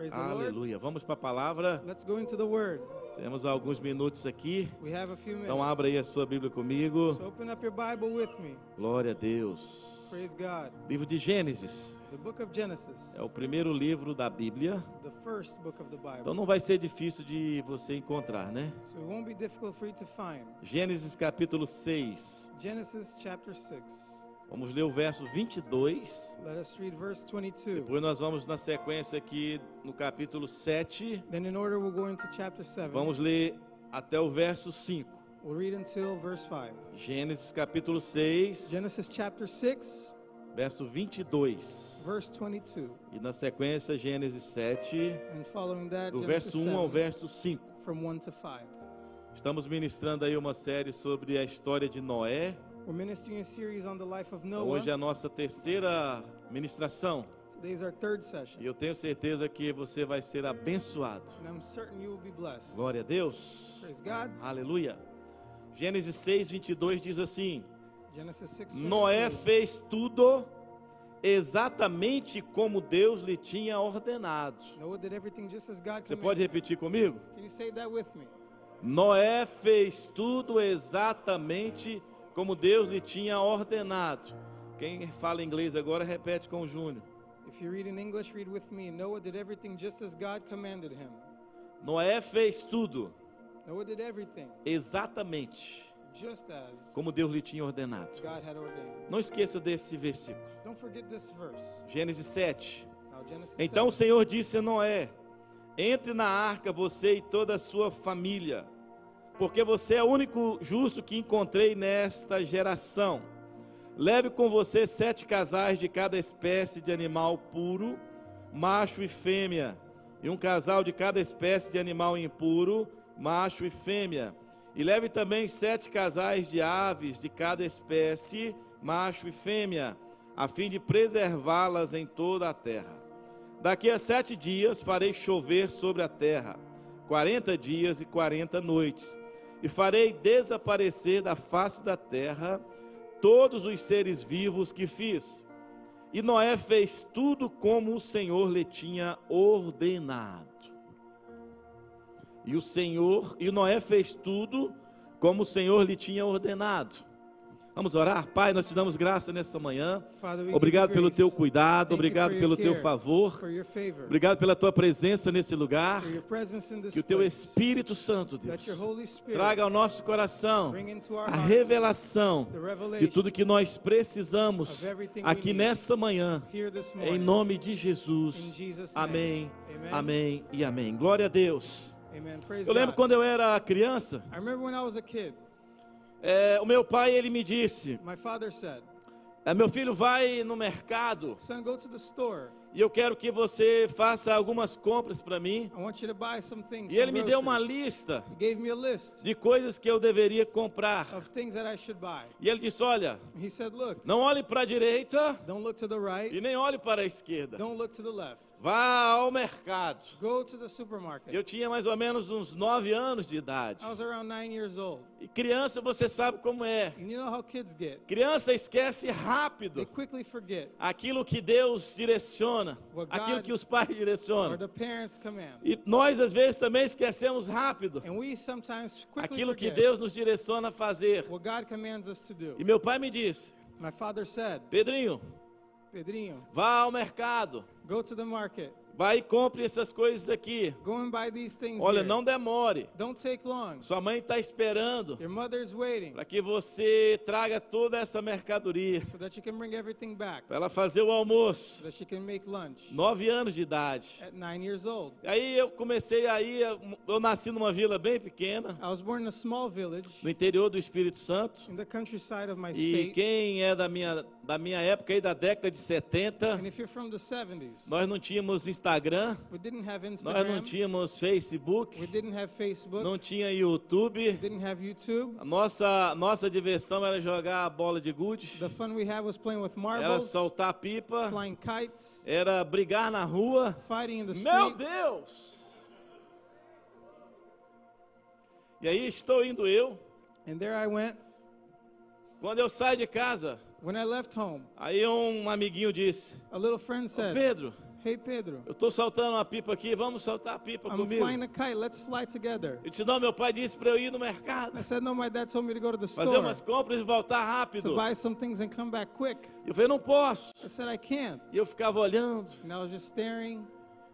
Praise the Lord. Aleluia. Vamos para a palavra. Let's go into the Word. Temos alguns minutos aqui. We have a few minutes. Então abra aí a sua Bíblia comigo. So open up your Bible with me. Glória a Deus. Praise God. Livro de Gênesis. The book of Genesis. É o primeiro livro da Bíblia. The first book of the Bible. Então não vai ser difícil de você encontrar, né? So it won't be difficult for you to find. Gênesis capítulo 6. Genesis chapter 6. Vamos ler o verso 22. Let us read verse 22. Depois nós vamos na sequência aqui no capítulo 7. Then in order we'll go into chapter 7. Vamos ler até o verso 5. We'll read until verse 5. Gênesis capítulo 6, Genesis chapter 6, verso 22. verse 22. E na sequência Gênesis 7, And following that, do Genesis verso 1 ao 7, verso 5. from 1 to 5. Estamos ministrando aí uma série sobre a história de Noé. We're ministering a series on the life of Noah. Hoje é a nossa terceira ministração. Today's our third session. E eu tenho certeza que você vai ser abençoado. And I'm certain you will be blessed. Glória a Deus. Praise God. Aleluia. Gênesis 6, 22 diz assim: Genesis 6, Noé 22. fez tudo exatamente como Deus lhe tinha ordenado. Noah did everything just as God Você commanded. pode repetir comigo? Can you say that with me? Noé fez tudo exatamente como Deus lhe tinha ordenado. Quem fala inglês agora repete com o Júnior. If you read in English, read with me. Noah did everything just as God commanded him. Noé fez tudo Noah did everything exatamente just as como Deus lhe tinha ordenado. God had ordained. Não esqueça desse versículo. Don't forget this verse. Gênesis 7. Now, Genesis Então o 7. Senhor disse a Noé: entre na arca, você e toda a sua família, porque você é o único justo que encontrei nesta geração. Leve com você 7 casais de cada espécie de animal puro, macho e fêmea, e um casal de cada espécie de animal impuro, macho e fêmea. E leve também 7 casais de aves de cada espécie, macho e fêmea, a fim de preservá-las em toda a terra. Daqui a 7 dias farei chover sobre a terra, 40 dias e 40 noites, e farei desaparecer da face da terra todos os seres vivos que fiz. E Noé fez tudo como o Senhor lhe tinha ordenado. E Noé fez tudo como o Senhor lhe tinha ordenado. Vamos orar? Pai, nós te damos graça nessa manhã. Father, we Obrigado give you pelo grace. teu cuidado, Thank you obrigado for your pelo teu care, favor, for your favor, obrigado pela tua presença nesse lugar. for your presence in this Que o teu place. Espírito Santo, That Deus, your Holy Spirit traga ao nosso coração bring into our a hearts revelação the de revelation tudo que nós precisamos of everything we aqui need nessa manhã, here this em morning. nome de In Jesus. Jesus' name. Amém, Amen. amém e amém. Glória a Deus. Amen. Praise Eu lembro God. quando eu era criança, I remember when I was a kid, o meu pai, ele me disse: my father said, meu filho, vai no mercado son, go to the store. e eu quero que você faça algumas compras para mim. I want you to buy some things. E ele some me deu uma groceries. lista He gave me a list de coisas que eu deveria comprar. of things that I should buy. E ele disse: olha, He said, look, não olhe para a direita don't look to the right, e nem olhe para a esquerda. don't look to the left. Vá ao mercado. Go to the supermarket. Eu tinha mais ou menos uns 9 anos de idade. I was around 9 years old. E criança, você sabe como é. And you know how kids get. Criança esquece They rápido quickly forget aquilo que Deus direciona, What aquilo God que os pais or direcionam. the parents command. E nós, às vezes, também esquecemos rápido And we sometimes quickly aquilo que forget Deus nos direciona a fazer. what God commands us to do. E meu pai me disse: My father said, Pedrinho, Pedrinho, vá ao mercado, go to the market. vai e compre essas coisas aqui. Go and buy these things Olha, here. não demore. Don't take long. Sua mãe está esperando Your mother's waiting para que você traga toda essa mercadoria, so that you can bring everything back, para ela fazer o almoço. so that she can make lunch 9 anos de idade. at 9 years old. Aí eu comecei aí, eu nasci numa vila bem pequena, I was born in a small village no interior do Espírito Santo. in the countryside of my E state. quem é da minha época aí, da década de 70, And if you're from the 70s, nós não tínhamos Instagram, we didn't have nós não Instagram, tínhamos Facebook, we didn't have Facebook, não tinha we YouTube. didn't have YouTube. A nossa diversão era jogar a bola de gude, The fun we had was playing with era marbles, soltar pipa, flying kites, era brigar na rua. fighting in the Meu street. Deus! E aí estou indo eu. And there I went. Quando eu saio de casa, When I left home, aí um amiguinho disse: a little friend "Ô, said, Pedro, Hey, Pedro, eu estou soltando uma pipa aqui, vamos soltar a pipa I'm comigo. flying a kite. Let's fly together. Eu disse, não, meu pai disse para eu ir no mercado, I said, no, my dad told me to go to the fazer store umas compras e voltar rápido. to buy some things and come back quick. Eu falei, não posso. I said, I can't. E eu ficava olhando, And I was just staring,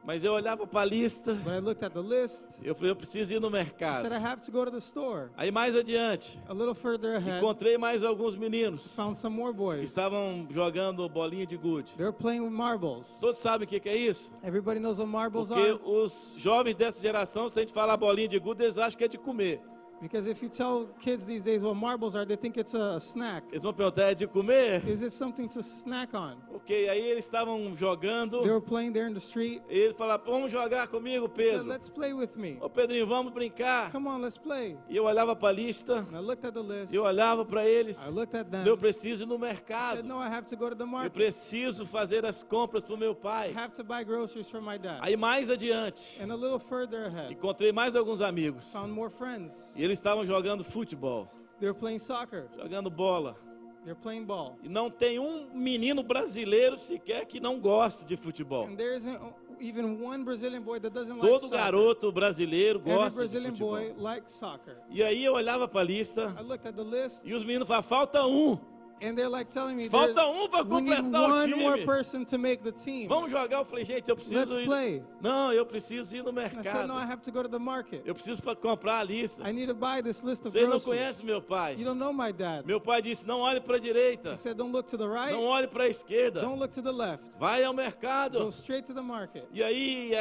mas eu olhava para a lista, but I looked at the list. eu falei, eu preciso ir no I mercado. said, I have to go to the store. Aí mais adiante, A little further ahead, encontrei mais alguns meninos found some more que boys. estavam jogando bolinha de gude. They were playing with marbles. Todos sabem o que é isso? Everybody knows what marbles Porque are. os jovens dessa geração, se a gente falar bolinha de gude, eles acham que é de comer. Because if you tell kids these days what marbles are, they think it's a snack. Eles vão perguntar, é de comer? Is it something to snack on? Ok, aí eles estavam jogando. They were playing there in the street. E ele falou, vamos jogar comigo, They said, Pedro. let's play with me. Ô Pedrinho, vamos brincar. Come on, let's play. E eu olhava para a lista, And I looked at the list. eu olhava para eles. I looked at them. Eu preciso ir no I said, mercado. no, I have to go to the Eu market. preciso fazer as compras para o meu I pai. have to buy groceries for my dad. Aí mais adiante, And a little further ahead, encontrei mais alguns amigos. found more friends. E eles estavam jogando futebol, They were playing soccer. jogando bola. They're playing ball. E não tem um menino brasileiro sequer que não goste de futebol. And there isn't even one Brazilian boy that doesn't like Todo soccer. garoto brasileiro Every gosta de Brazilian futebol. boy likes soccer. E aí eu olhava para a lista I looked at the list, e os meninos falavam, falta um. and they're like telling me, Falta there's- um para we need completar o one more time. person to make the team. Vamos jogar? Eu falei, gente, eu preciso Let's ir. play. Não, eu preciso ir no And I said, mercado. no, I have to go to the market. Eu preciso comprar a lista. I need to buy this list of Vocês não groceries. conhecem meu pai. You don't know my dad. Meu pai disse, não olhe para a direita, He said, don't look to the right, não olhe para a esquerda. don't look to the left. Vai ao Go mercado. straight to the market. E aí,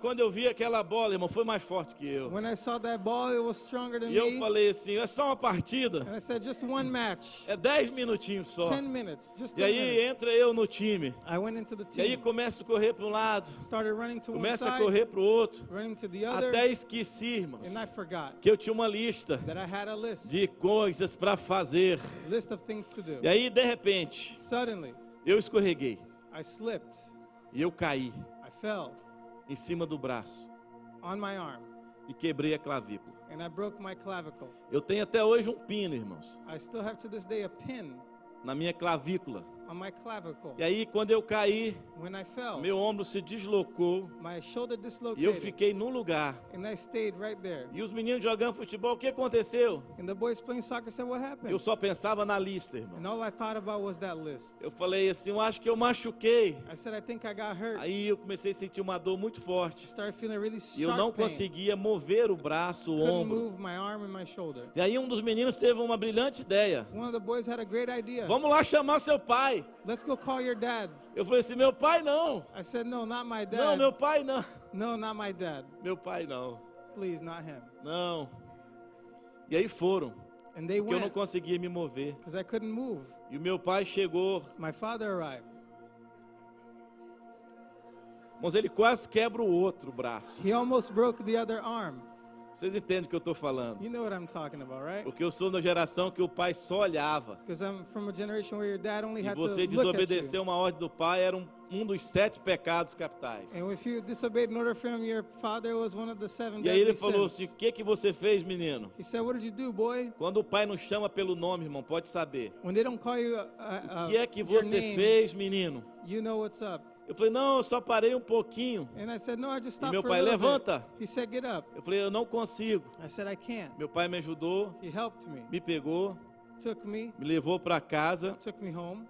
quando eu vi aquela bola, irmão, foi mais forte que eu. When I saw that ball, it was stronger than E eu me. falei assim, é só uma partida. And I said, just one match, É 10 minutinhos só. 10 minutes, just E 10 aí minutes. entra eu no time. I went into the E aí team, começo a correr para um lado, started running to one começo a side, correr para o outro. running to the other, Até esqueci, irmãos, and I forgot que eu tinha uma lista that I had a list, de coisas para fazer. list of things to do. E aí, de repente, Suddenly, eu escorreguei. I slipped, E eu caí I fell em cima do braço on my arm, e quebrei a clavícula. and I broke my clavicle. Eu tenho até hoje um pino, irmãos, I still have to this day a pin na minha clavícula. on my clavicle. E aí, quando eu caí, When I fell, meu ombro se deslocou my shoulder e eu dislocated, fiquei num lugar. and I stayed right there. E os meninos jogando futebol, o que aconteceu? And the boys playing soccer said, what Eu happened? só pensava na lista, And irmãos. all I thought about was that list. Eu falei assim, eu acho que eu machuquei. I said, I think I got hurt. Aí eu comecei a sentir uma dor muito forte. I started feeling really E eu não sharp pain. conseguia mover o braço, o Couldn't ombro. move my arm and my shoulder. E aí um dos meninos teve uma brilhante ideia. One of the boys had a great idea. Vamos lá chamar seu pai. Let's go call your dad. Eu falei assim, meu pai não. I said, no, not my dad. Não, meu pai não. No, not my dad. Meu pai não. Please, not him. Não. E aí foram, And they porque eu não went conseguia me mover. because I couldn't move. E o meu pai chegou, My father arrived. mas ele quase quebra o outro braço. He almost broke the other arm. Vocês entendem o que eu estou falando? You know what I'm talking about, right? Porque eu sou da geração que o pai só olhava. Because I'm from a generation where your dad only E had to você look at desobedecer you. uma ordem do pai era um dos 7 pecados capitais. And if you disobeyed an order from your father, it was one of the 7 E aí ele deadly falou assim, sins. o que você fez, menino? He said, what did you do, boy? Quando o pai não chama pelo nome, irmão, pode saber. When they don't call you O que é que your você name, fez, menino? you know what's up. Eu falei, não, eu só parei um pouquinho. And I said, no, I just E stopped meu for a pai, little bit. levanta. He said, get up. Eu falei, eu não consigo. I said, I can't. Meu pai me ajudou, He helped me, me pegou, took me, me levou para casa. took me home.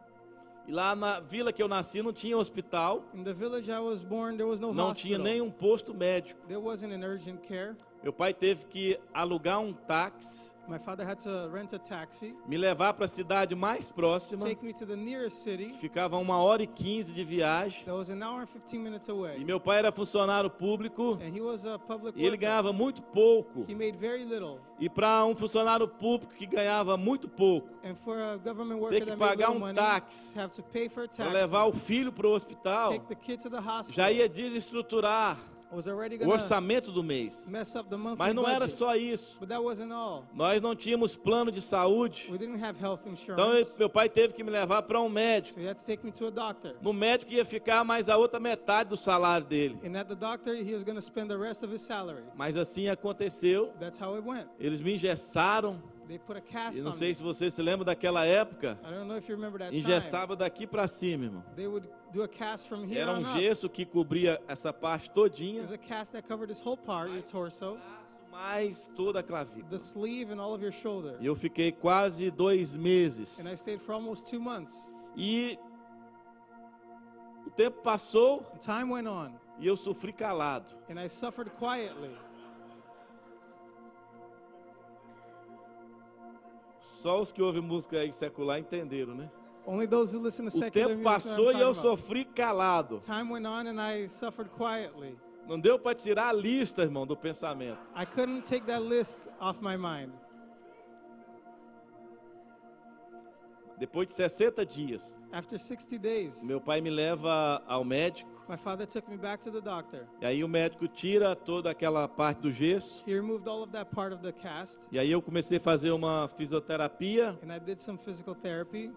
E lá na vila que eu nasci não tinha hospital, In the village I was born, there was no não tinha hospital. nenhum posto médico. There wasn't an urgent care. Meu pai teve que alugar um táxi, My father had to rent a taxi, me levar para a cidade mais próxima, take me to the nearest city. que ficava 1h15 de viagem. That was an hour and 15 minutes E away. meu pai era funcionário público And he was a public e ele worker. ganhava muito pouco. He made very little. E para um funcionário público que ganhava muito pouco, And for a government ter worker que that made pagar little um money, táxi have to pay for a para taxi, levar o filho para o hospital, take the kid to the hospital, já ia desestruturar was already o gonna orçamento do mês. mess up the monthly Mas não era budget. só isso. But that wasn't all. Nós não tínhamos plano de saúde. We didn't have health Então insurance. meu pai teve que me levar para um médico. So he had to take me to a doctor. No médico ia ficar mais a outra metade do salário dele. And at the doctor, he was going to spend the rest of his salary. Mas assim aconteceu. That's how it went. Eles me engessaram, They put a cast E não on sei me. se você se lembra daquela época, I don't know if you remember that time. engessava daqui para cima, irmão. They would do a cast from here Era on um up. gesso que cobria essa parte todinha, There's a cast that covered this whole part, your torso, mais toda a clavícula. the sleeve, and all of your shoulder. E eu fiquei quase 2 meses. And I stayed for almost 2 months. E o tempo passou Time went on, e eu sofri calado. and I suffered quietly. Só os que ouvem música aí secular entenderam, né? Only those who listen to O secular tempo music know what passou I'm e eu talking about. sofri calado. Time went on, and I suffered quietly. Não deu para tirar a lista, irmão, do pensamento. I couldn't take that list off my mind. Depois de 60 dias, After 60 days, meu pai me leva ao médico. my father took me back to the doctor. E aí o médico tira toda aquela parte do gesso. He removed all of that part of the cast, E aí eu comecei a fazer uma fisioterapia. and I did some physical therapy.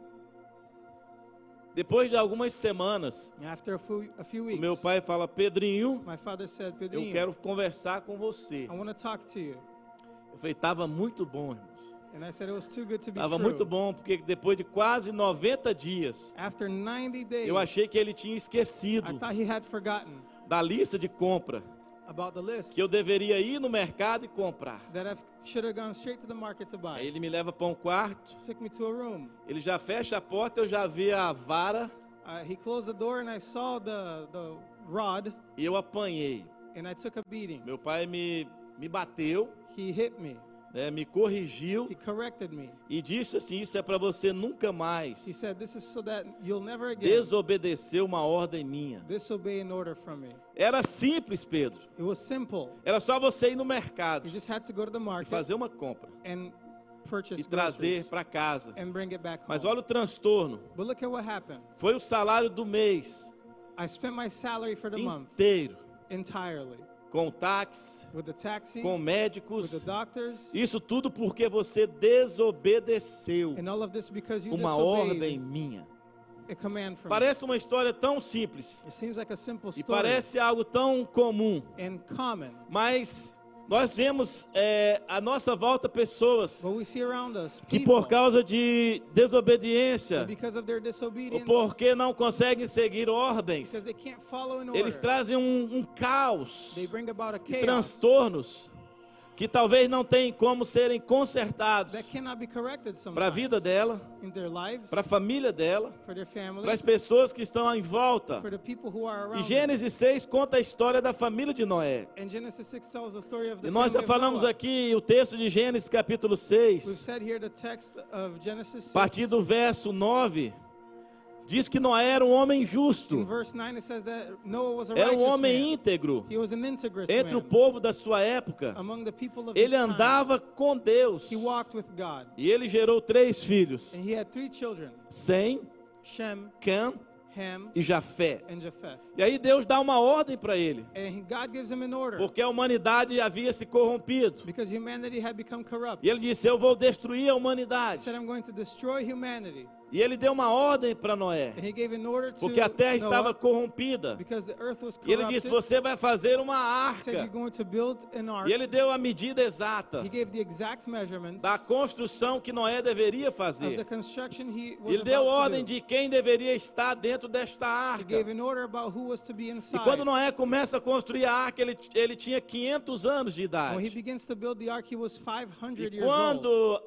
Depois de algumas semanas, And after a few o weeks, meu pai fala: Pedrinho, my father said, eu Pedrinho, quero conversar com você. I want to talk to you. Eu falei: tava muito bom, irmãos. And I said it was too good to be Tava true. muito bom, porque depois de quase 90 dias, After 90 days, eu achei que ele tinha I esquecido thought he had forgotten da lista de compra, about the list que eu deveria ir no mercado e comprar. that I should have gone straight to the market to Aí buy. ele me leva para um quarto, Took me to a room. ele já fecha a porta, eu já vi a vara He closed the door, and I saw the rod, e eu apanhei. and I took a beating. Meu pai me bateu, He hit me. né, me corrigiu He corrected me. e disse assim: isso é para você nunca He mais said, this is so that you'll never again desobedecer uma ordem minha. disobey an order from me. Era simples, Pedro. It was simple. Era só você ir no mercado You just had to go to the e market fazer uma compra and purchase e trazer groceries para casa. and bring it back Mas home. olha o transtorno. But look at what happened. Foi o salário do mês I spent my salary for the month inteiro, entirely com táxi, with the taxi, com with médicos. the doctors, Isso tudo porque você desobedeceu and all of this because you uma ordem disobeyed minha. a command from me. Parece uma história tão simples It seems like a simple e story parece algo tão comum, and common, mas nós vemos à nossa volta pessoas but we see around us que people, por causa de desobediência and because of their ou disobedience, porque não conseguem seguir ordens, because they can't follow an eles order, trazem um caos, they bring about a e chaos transtornos que talvez não tenham como serem that consertados cannot be corrected para a vida sometimes dela, in their lives, para a família dela, for their family, para as pessoas que estão em volta. for the people who are E around them. Gênesis 6 conta a história da família de Noé. And Genesis 6 tells the story of the E nós já family of falamos Noah. aqui o texto de Gênesis capítulo We've 6, said here the text of Genesis 6. a partir do verso 9, diz que Noé era um homem justo, In verse 9 it says that Noah was a era um righteous homem man. íntegro He was an integrous entre o man povo da sua época. among the people of his Ele time. andava com Deus He walked with God. e ele gerou 3 filhos: And he had 3 children, Sem, Shem, Cam Ham, e Jafé. and Japheth. E aí Deus dá uma ordem para ele, And God gives him an order porque a humanidade havia se corrompido. because humanity had become corrupt. E ele disse: eu vou destruir a He humanidade. said, I'm going to destroy humanity. E ele deu uma ordem para Noé, And he gave an order to porque a terra estava Noah corrompida. because the earth was E ele corrupted. disse: você vai fazer uma He said, you're arca. going to build an ark. E ele deu a medida exata He gave the exact measurements da construção que Noé deveria of the fazer. construction he was Ele deu about to ordem do. de quem deveria estar dentro desta He gave arca. an order about who was to be E inside. quando Noé começa a construir a arca, ele tinha 500 anos de When he idade. begins to build the ark, he was 500 E years old. quando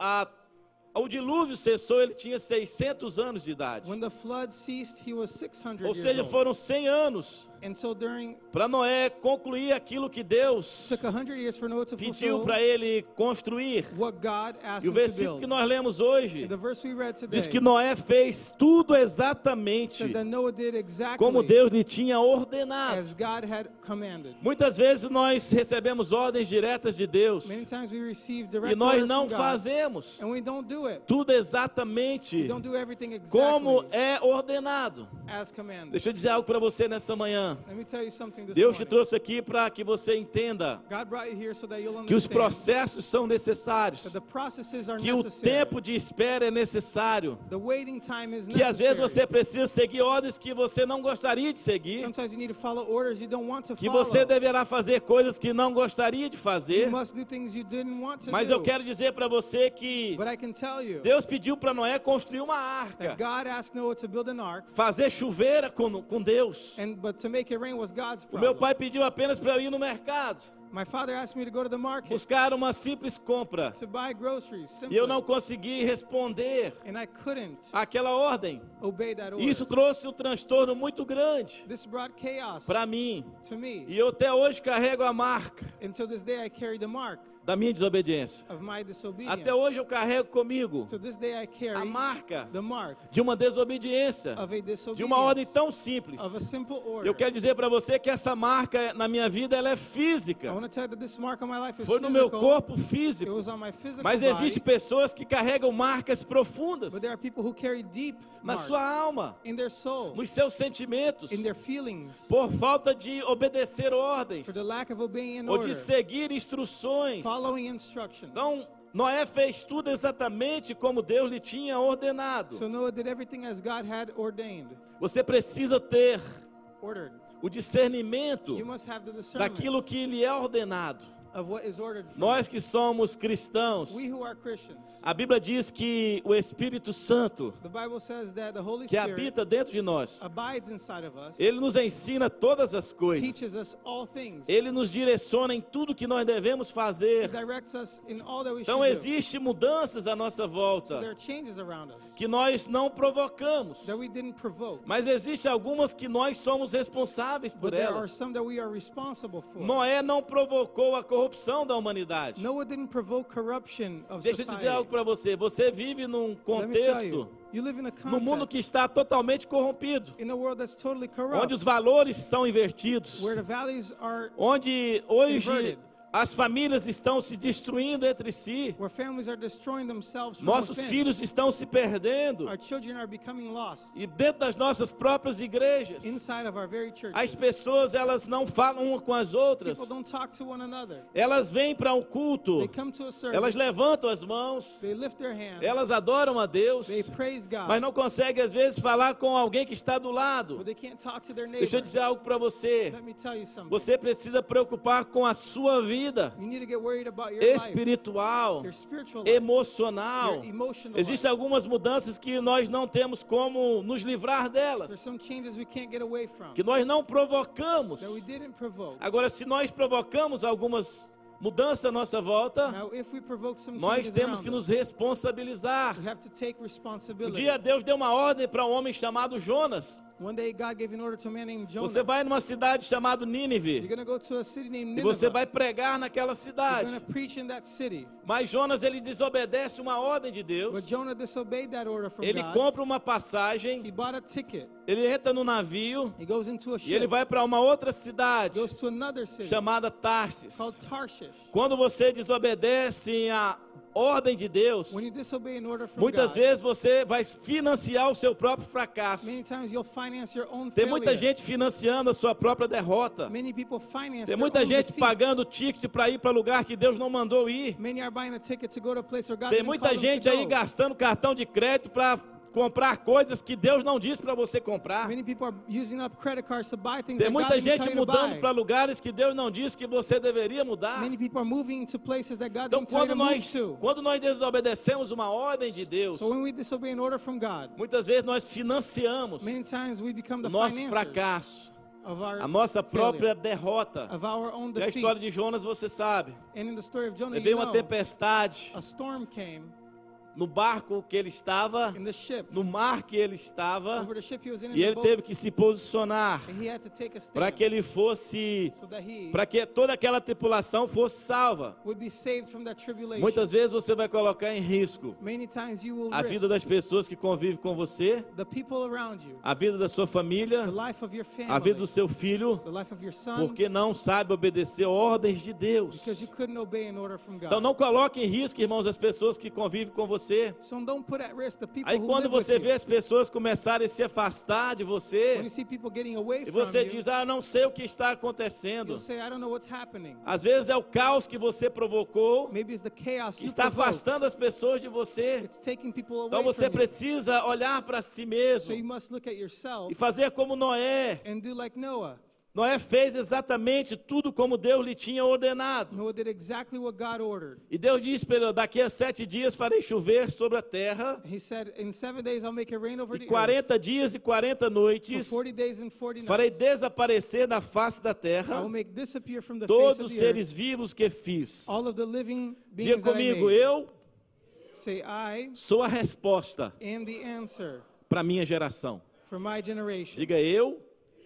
o dilúvio cessou, ele tinha 600 anos de idade. When the flood ceased, he was 600 Ou years seja, old. foram 100 anos And so during para Noé concluir aquilo que Deus took 100 years for Noah to pediu fulfill para ele construir. what God asked E o him to versículo que build. nós lemos hoje The verse we read today diz que Noé fez tudo exatamente says that Noah did exactly como Deus lhe tinha ordenado. as God had commanded. Muitas vezes nós recebemos ordens diretas de Deus Many times we receive e direct nós orders não from God, fazemos. and we don't do it. tudo exatamente You don't do everything como exactly é ordenado. as commanded. Deixa eu dizer algo para você nessa manhã. Let me tell you something this Deus te morning. trouxe aqui para que você entenda God brought you here so that you'll que os understand processos são necessários, that the processes are que o necessary. tempo de espera é necessário, The waiting time is que às vezes necessary. você precisa seguir ordens que você não gostaria de seguir, Sometimes you need to follow orders you don't want to que follow. você deverá fazer coisas que não gostaria de You fazer. must do things you didn't want to Mas do. eu quero dizer para você que But I can tell you Deus pediu para Noé construir uma arca, that God asked Noah to build an ark, fazer chuveira com Deus. but to make it rain was God's O problem. meu pai pediu apenas para eu ir no mercado, My father asked me to go to the market buscar uma simples compra, to buy groceries, e simply, eu não consegui responder and I couldn't àquela ordem. obey that order. Isso trouxe um transtorno muito grande This brought chaos para mim, to me. e eu até hoje carrego a marca Until this day I carry the mark da minha desobediência. of my disobedience. Até hoje eu carrego comigo So this day I a carry marca the mark de uma desobediência, of a disobedience, de uma ordem tão simples. of a simple order. Eu quero dizer para você que essa marca na minha vida ela é I física. want to tell you that this mark on my life is Foi no meu physical. corpo It físico. was on my physical Mas body, existem pessoas que carregam marcas profundas but there are people who carry deep na marks sua alma, in their soul, nos seus sentimentos, in their feelings, por falta de obedecer ordens for the lack of obeying an ou order, de seguir instruções. following instructions. Então, Noé fez tudo exatamente como Deus lhe tinha ordenado. So Noah did everything as God had ordained, Você precisa ter ordered. o discernimento You must have the discernment daquilo que lhe é ordenado. of what is ordered for Nós que somos cristãos, we who are Christians. a Bíblia diz que o Espírito Santo, The Bible says that the Holy que Spirit habita dentro de nós, abides inside of us, Ele nos ensina todas as coisas. teaches us all things, Ele nos direciona em tudo que nós devemos fazer. directs us in all that we Então should do. existem mudanças à nossa So volta there are changes around us que nós não provocamos, that we didn't provoke, mas existem algumas que nós somos responsáveis por but there are elas. some that we are responsible for. Noé não provocou a corrupção da humanidade. Noah didn't provoke corruption of Deixa eu society. dizer algo para você. Você vive num Let me tell contexto, you, you live in a no mundo que context está totalmente corrompido, in a world that's totally onde corrupt, os valores são invertidos, where the values are, onde hoje Inverted. as famílias estão se destruindo entre si, where families are destroying themselves from nossos within. filhos estão se perdendo, Our children are becoming lost e dentro das nossas próprias igrejas, inside of our very churches. as pessoas elas não falam uma com as outras, People don't talk to one another. elas vêm para um culto, They come to a service. elas levantam as mãos, They lift their hands. elas adoram a Deus, They praise God. mas não conseguem às vezes falar com alguém que está do lado. But they can't talk to their neighbor. Deixa eu dizer algo para você. Let me tell you something. Você precisa preocupar com a sua vida You need to get worried about your life, espiritual, your spiritual life, emocional. your emotional Existem life. algumas mudanças que nós não temos como nos livrar There's delas, some changes we can't get away from que nós não provocamos. that we didn't provoke. Agora, se nós provocamos algumas mudanças à nossa volta, Now, if we provoke some nós changes temos around que nos us, responsabilizar. we have to take Um responsibility. dia Deus deu uma ordem para um homem chamado Jonas. One day God gave an order to a man named Jonah. Você vai numa cidade chamada You're Nínive going to go to a city named e você Nineveh. vai pregar naquela You're cidade. going to preach in that city. Mas Jonas ele desobedece uma ordem de But Deus. Jonah disobeyed that order from Ele God. compra uma He passagem, bought a ticket. ele entra no navio He goes into a e ele ship. vai para uma outra cidade Goes to another city chamada Tarsis. called Tarshish. Quando você desobedece a ordem de Deus, When you disobey an order from muitas God, vezes você vai financiar o seu próprio fracasso. many times you'll finance your own Tem failure. muita gente financiando a sua própria derrota. Many people finance Tem their muita own gente defeats. pagando ticket para ir para lugar que Deus não mandou ir. Many are buying a ticket to go to a place where God Tem didn't muita call them gente to aí go. gastando cartão de crédito para comprar coisas que Deus não disse para você comprar. Many people are using up credit cards to buy things Tem that God muita didn't tell gente you to mudando buy. para lugares que Deus não disse que você deveria mudar. Many people are moving to places that God Então, didn't tell you to move to. quando nós desobedecemos uma ordem de Deus, So when we disobey an order from God, muitas vezes nós financiamos many times we become o the nosso financiers fracasso, of our a nossa própria failure, derrota. of our own Na história de defeat. Jonas você sabe, And in the story of Jonah, you veio uma know, tempestade a storm came no barco que ele estava, in the ship, no mar que ele estava, over the ship he was in e the ele boat, teve que se posicionar and he had to take a para stand que ele fosse, so that he para que toda aquela tripulação fosse salva. would be saved from that tribulation. Muitas vezes você vai colocar em risco Many times you will a risk vida das pessoas que convivem com você, the people around you, a vida da sua família, the life of your family, a vida do seu filho, the life of your son, porque não sabe obedecer ordens de Deus. because you couldn't obey an order from God. Então não coloque em risco, irmãos, as pessoas que convivem com você. você. So don't put at risk the people Aí who quando live with você you. vê as pessoas começarem a se afastar de When você, you see people getting away e from você you, diz, eu não sei o que está acontecendo. you'll say, I don't know what's happening. Às vezes é o caos que você provocou, Maybe it's the chaos que you está provoked. afastando as pessoas de você. It's taking people away Então você from you. precisa olhar para si So mesmo you must look at yourself e fazer como Noé. and do like Noah. Noé fez exatamente tudo como Deus lhe tinha ordenado. Noah did exactly what God ordered. E Deus disse para ele, daqui a 7 dias farei chover sobre a terra, He said, in 7 days I'll make it rain over e the earth. 40 dias e 40 For noites 40 days and 40 farei nights. desaparecer da face da I terra will make disappear from the todos face os of the earth seres vivos que fiz. all of the living Diga beings that I comigo, made. eu Say, I sou a resposta am the answer para a minha geração. for my generation. Diga, eu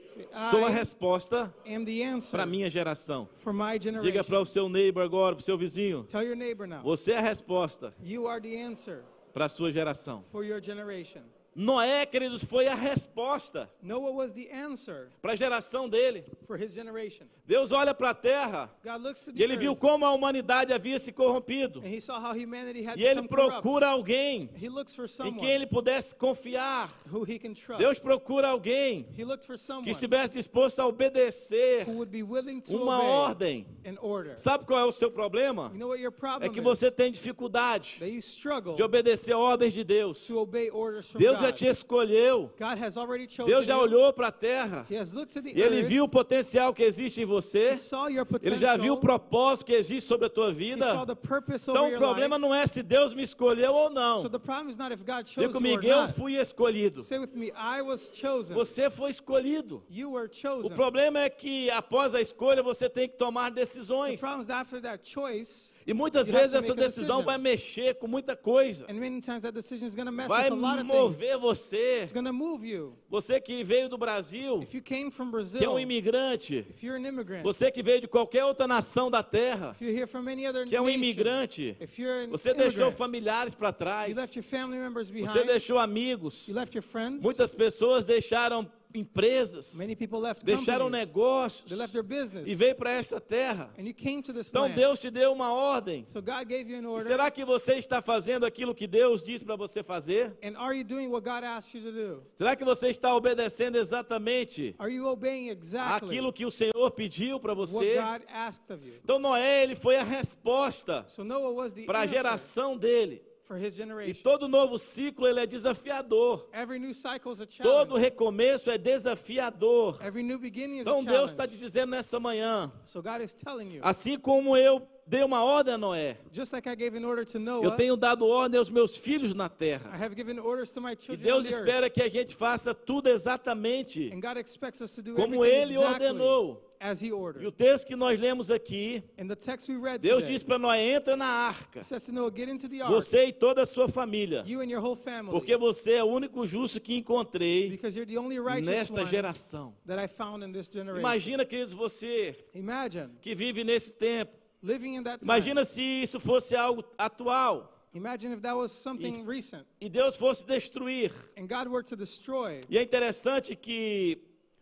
Say, sou a I resposta am the answer para a minha geração. for my Diga generation. para o seu neighbor agora, para o seu vizinho, Tell your neighbor now. você é a resposta You are the answer para a sua geração. for your generation. Noé, queridos, foi a resposta Noah was the answer para a geração dele. for his generation. Deus olha para a terra God looks to e the ele viu earth como a humanidade havia se corrompido. and he saw how humanity had E ele become corrupt. procura alguém He looks for em someone quem ele pudesse confiar. who he can trust. Deus procura alguém He looked for que someone estivesse disposto a obedecer who would be willing to uma obey ordem. an order. Sabe qual é o seu problema? You know what your É problem que você is? tem dificuldade That you struggle de obedecer ordens de Deus. to obey orders from Deus já God. te escolheu. God has already chosen Deus já you. olhou para a terra. He has looked to the E ele earth. viu o potencial que existe em você. He saw your potential. Ele já viu o propósito que existe sobre a tua He vida. saw the purpose over Então o your problema life. não é se Deus me escolheu ou So não. the problem is not if God Diga chose you or comigo, eu not. fui escolhido. Say with me, I was chosen. Você foi escolhido. You were O chosen. problema é que após a escolha você tem que tomar The decisões. problem is that after that choice, E muitas you have vezes to essa make a decisão decision. vai mexer com muita coisa. and many times that decision is going to mess Vai with a lot of mover things. você. It's going to move you. Você que veio do Brasil, If you came from que é Brazil, um imigrante. if you're an immigrant, Você que veio de qualquer outra nação da terra, if you're here from any other que é um nation, imigrante. if you're an Você deixou immigrant, familiares para trás. you left your family members Você behind, deixou amigos. you left your friends, Muitas pessoas deixaram empresas, many people left deixaram companies, negócios they left their business, e veio para essa terra. and you came to this Então land. Deus te deu uma ordem. So God gave you an E order, será que você está fazendo aquilo que Deus diz para você fazer? and are you doing what God asked you to do? Será que você está obedecendo exatamente Are you obeying exactly aquilo que o Senhor pediu para what você? God asked of you? Então Noé, ele foi a resposta So Noah was the para a answer geração dele. for his E generation. todo novo ciclo ele é desafiador. Every new cycle is a Todo challenge. recomeço é desafiador. Every new beginning is a Então Deus está challenge. te dizendo nessa manhã, So God is telling you, assim como eu dei uma ordem a Noé, just like I gave an order to eu Noah, tenho dado ordem aos meus filhos na I terra. have given orders to my E children Deus on the earth. espera que a gente faça tudo exatamente And God expects us to do como everything Ele exactly ordenou. as He E o ordered. texto que nós lemos aqui, In the text we read Deus today, diz para Noé, entra na arca, it says to Noah, get into the ark, você e toda a sua família, you and your whole family, porque você é o único justo que encontrei because you're the only righteous nesta one geração. that I found in this generation. Imagina, queridos, você Imagine que vive nesse tempo. living in that time. Imagina se isso fosse algo atual Imagine if that was something recent e Deus fosse destruir. and God were to destroy. E é interessante que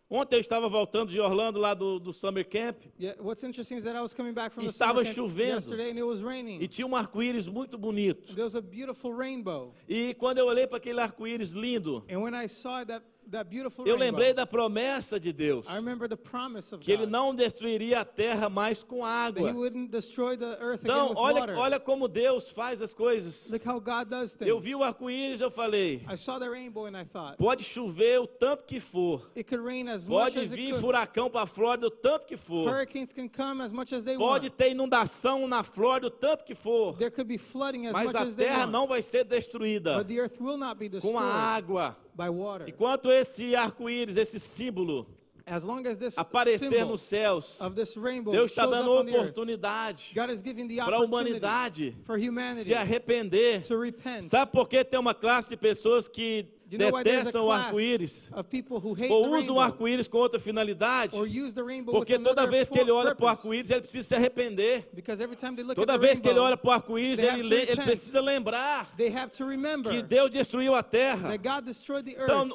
ontem eu estava voltando de Orlando, lá do Summer Camp, Yeah, what's interesting is that I was coming back from the Estava summer camp chovendo. yesterday and it was raining. e tinha um arco-íris muito bonito. There was a beautiful rainbow. E quando eu olhei para aquele arco-íris lindo, And when I saw that beautiful eu rainbow, lembrei da promessa de Deus, I remember the promise of que Ele God, não destruiria a terra mais com that He água. wouldn't destroy the earth again Então, with water. olha como Deus faz as coisas. Look how God does things. Eu vi o arco-íris, eu falei, I saw the rainbow and I thought, pode chover o tanto que for, it could rain as much pode as it vir could. furacão para a Flórida o tanto que for, Hurricanes can come as much as they pode want. ter inundação na Flórida o tanto que for, There could be flooding as mas much a as they terra want. não vai ser destruída But the earth will not be com destroyed a água. by water. Enquanto esse arco-íris, esse símbolo, As long as this aparecer symbol nos céus, of this rainbow Deus está shows dando up on the earth, oportunidade God is giving the para a opportunity humanidade for humanity se arrepender. to repent. Sabe por que tem uma classe de pessoas que Do you know why there's a detestam o class arco-íris of people who hate ou the usam o rainbow arco-íris com outra finalidade? or use the rainbow Porque with toda another vez que ele olha para o purpose? arco-íris, ele precisa se arrepender. Because every time they look Toda at the vez que ele rainbow, olha para o arco-íris, they have to ele repent. precisa lembrar they have to remember que Deus destruiu a terra. that God destroyed the earth. Então,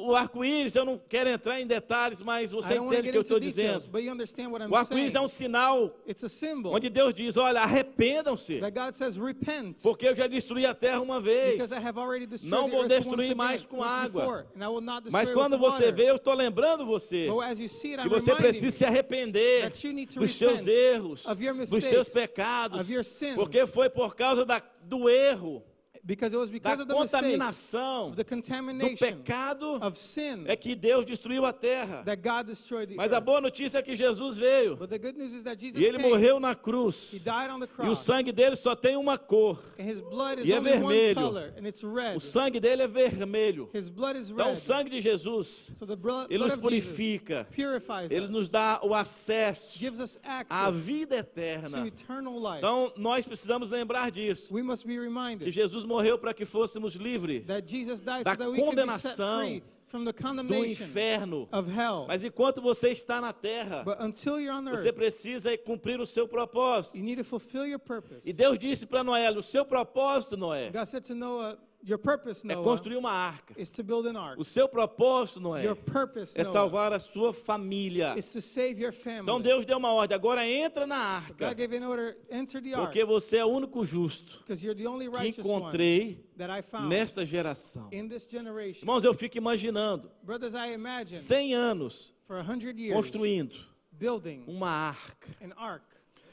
o arco-íris, eu não quero entrar em detalhes, mas I você don't want to entende o get que eu into estou details, dizendo. but you understand what I'm O arco-íris saying. é um sinal It's a symbol onde Deus diz, olha, arrependam-se, that God says, repent, porque eu já destruí a terra uma vez. because I have already destroyed Não the vou earth destruir once mais again, com once água. before, and I will not Mas destroy quando with você water. vê, eu estou lembrando você But as you see it, que I'm você reminding precisa you se arrepender that you need to dos seus repent erros, of your dos mistakes, seus pecados, of your sins. porque foi por causa do erro, because it was because da of the mistakes, contaminação, of the do contamination, pecado, of sin, é que Deus destruiu a terra. that God destroyed the Mas a earth. boa notícia é que Jesus veio But the good news is that Jesus e ele came, morreu na he cruz. died on the E o cross, sangue dele só tem uma cor. and his blood is E é only one vermelho. color, and it's red. O sangue dele é vermelho. His blood is Então, red. o sangue de Jesus, So the blood ele nos of purifica, Jesus purifies ele us, nos dá o acesso gives us à access vida to eterna. eternal life. Então, nós precisamos lembrar disso, We must be que reminded Jesus morreu para que fôssemos livres that Jesus died da so that we can be set condenação, free from the do condemnation inferno. of hell. Mas enquanto você está na terra, But until you're on você earth, precisa cumprir o seu propósito. you need to fulfill your purpose. E Deus disse para Noé, o seu propósito, Noé, God said to Noah, your purpose, é Noah, construir uma arca. is to build an ark. O seu propósito, Noé, Your purpose, é Noah, salvar a sua família. is to save your family. Então Deus deu uma ordem, agora entra na arca, God gave an order, enter the ark, porque você é o único justo because you're the only que righteous one encontrei that I found nesta geração. in this generation. Irmãos, eu fico imaginando, Brothers, I imagine 100 anos for 100 years construindo building uma arca. an ark.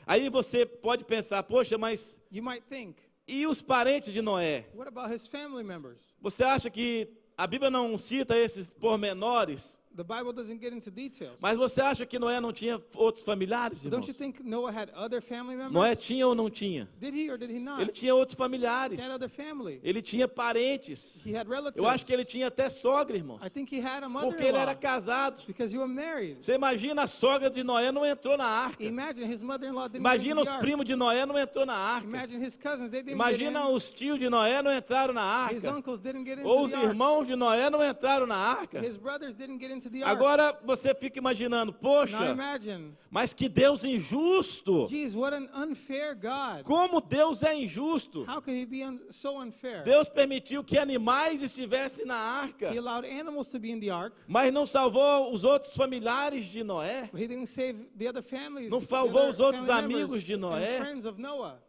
Aí você pode pensar, poxa, mas You might think, e os parentes de Noé? what about his family members? Você acha que a Bíblia não cita esses pormenores? The Bible doesn't get into details. Mas você acha que Noé não tinha outros familiares, Don't you irmãos? think Noah had other family members? Noé tinha ou não tinha? Did he or did he not? Ele tinha outros familiares. He had other family. Ele tinha parentes. He had relatives. Eu acho que ele tinha até sogra, irmãos. I think he had a Porque ele era mother-in-law casado. because you were married. Você imagina a sogra de Noé não entrou na arca. Imagine his mother-in-law didn't Imagina get os into the ark. primos de Noé não entrou na arca. Imagine his cousins, they didn't Imagina get in. os tios de Noé não entraram na His arca. uncles didn't get into Ou os the ark. irmãos de Noé não entraram na arca. His brothers didn't get into the ark. Agora você fica imaginando, Now poxa, imagine, mas que Deus injusto. geez, what an unfair God. Como Deus é injusto. How could he be so unfair? Deus permitiu que animais estivessem na arca, He allowed animals to be in the ark, mas não salvou os outros familiares de Noé. but he didn't save the other families, Não the salvou other os outros family amigos members de Noé. and friends of Noah.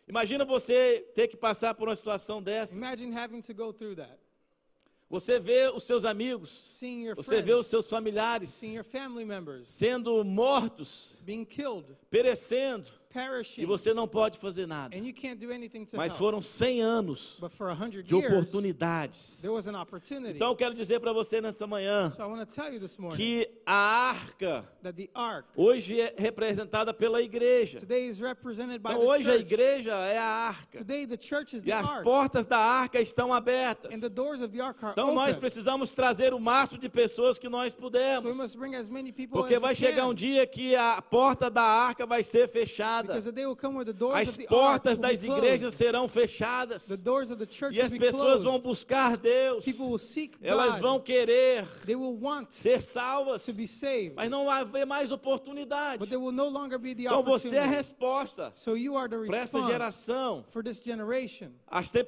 Imagina você ter que passar por uma situação dessa. Imagine having to go through that. Você vê os seus amigos, Seeing your você vê os friends, seus familiares seeing your family members sendo mortos, being killed, perecendo, perishing, e você não pode fazer nada. and you can't do anything to Mas help. foram 100 anos But for 100 de years, oportunidades. there was an opportunity. Então eu quero dizer para você nesta manhã So I want to tell you this morning que a arca that the ark hoje é representada pela igreja. today is represented by Então the hoje a church. igreja é a arca. Today the church is E the as ark, portas da arca estão abertas. and the doors of the ark are Então nós open. precisamos trazer o máximo de pessoas que nós So we pudermos. must bring as many people Porque as vai we chegar can, um dia que a porta da arca vai ser fechada. because the day will come where the doors As of the ark portas will das be igrejas closed. serão fechadas. The doors of the church E as will be pessoas closed. vão buscar Deus. People will seek Elas God. vão querer They will want ser salvas. to be saved, Mas não vai haver mais oportunidade. but there will no longer be the Então você é a opportunity. resposta So you are the para essa response geração. for this generation.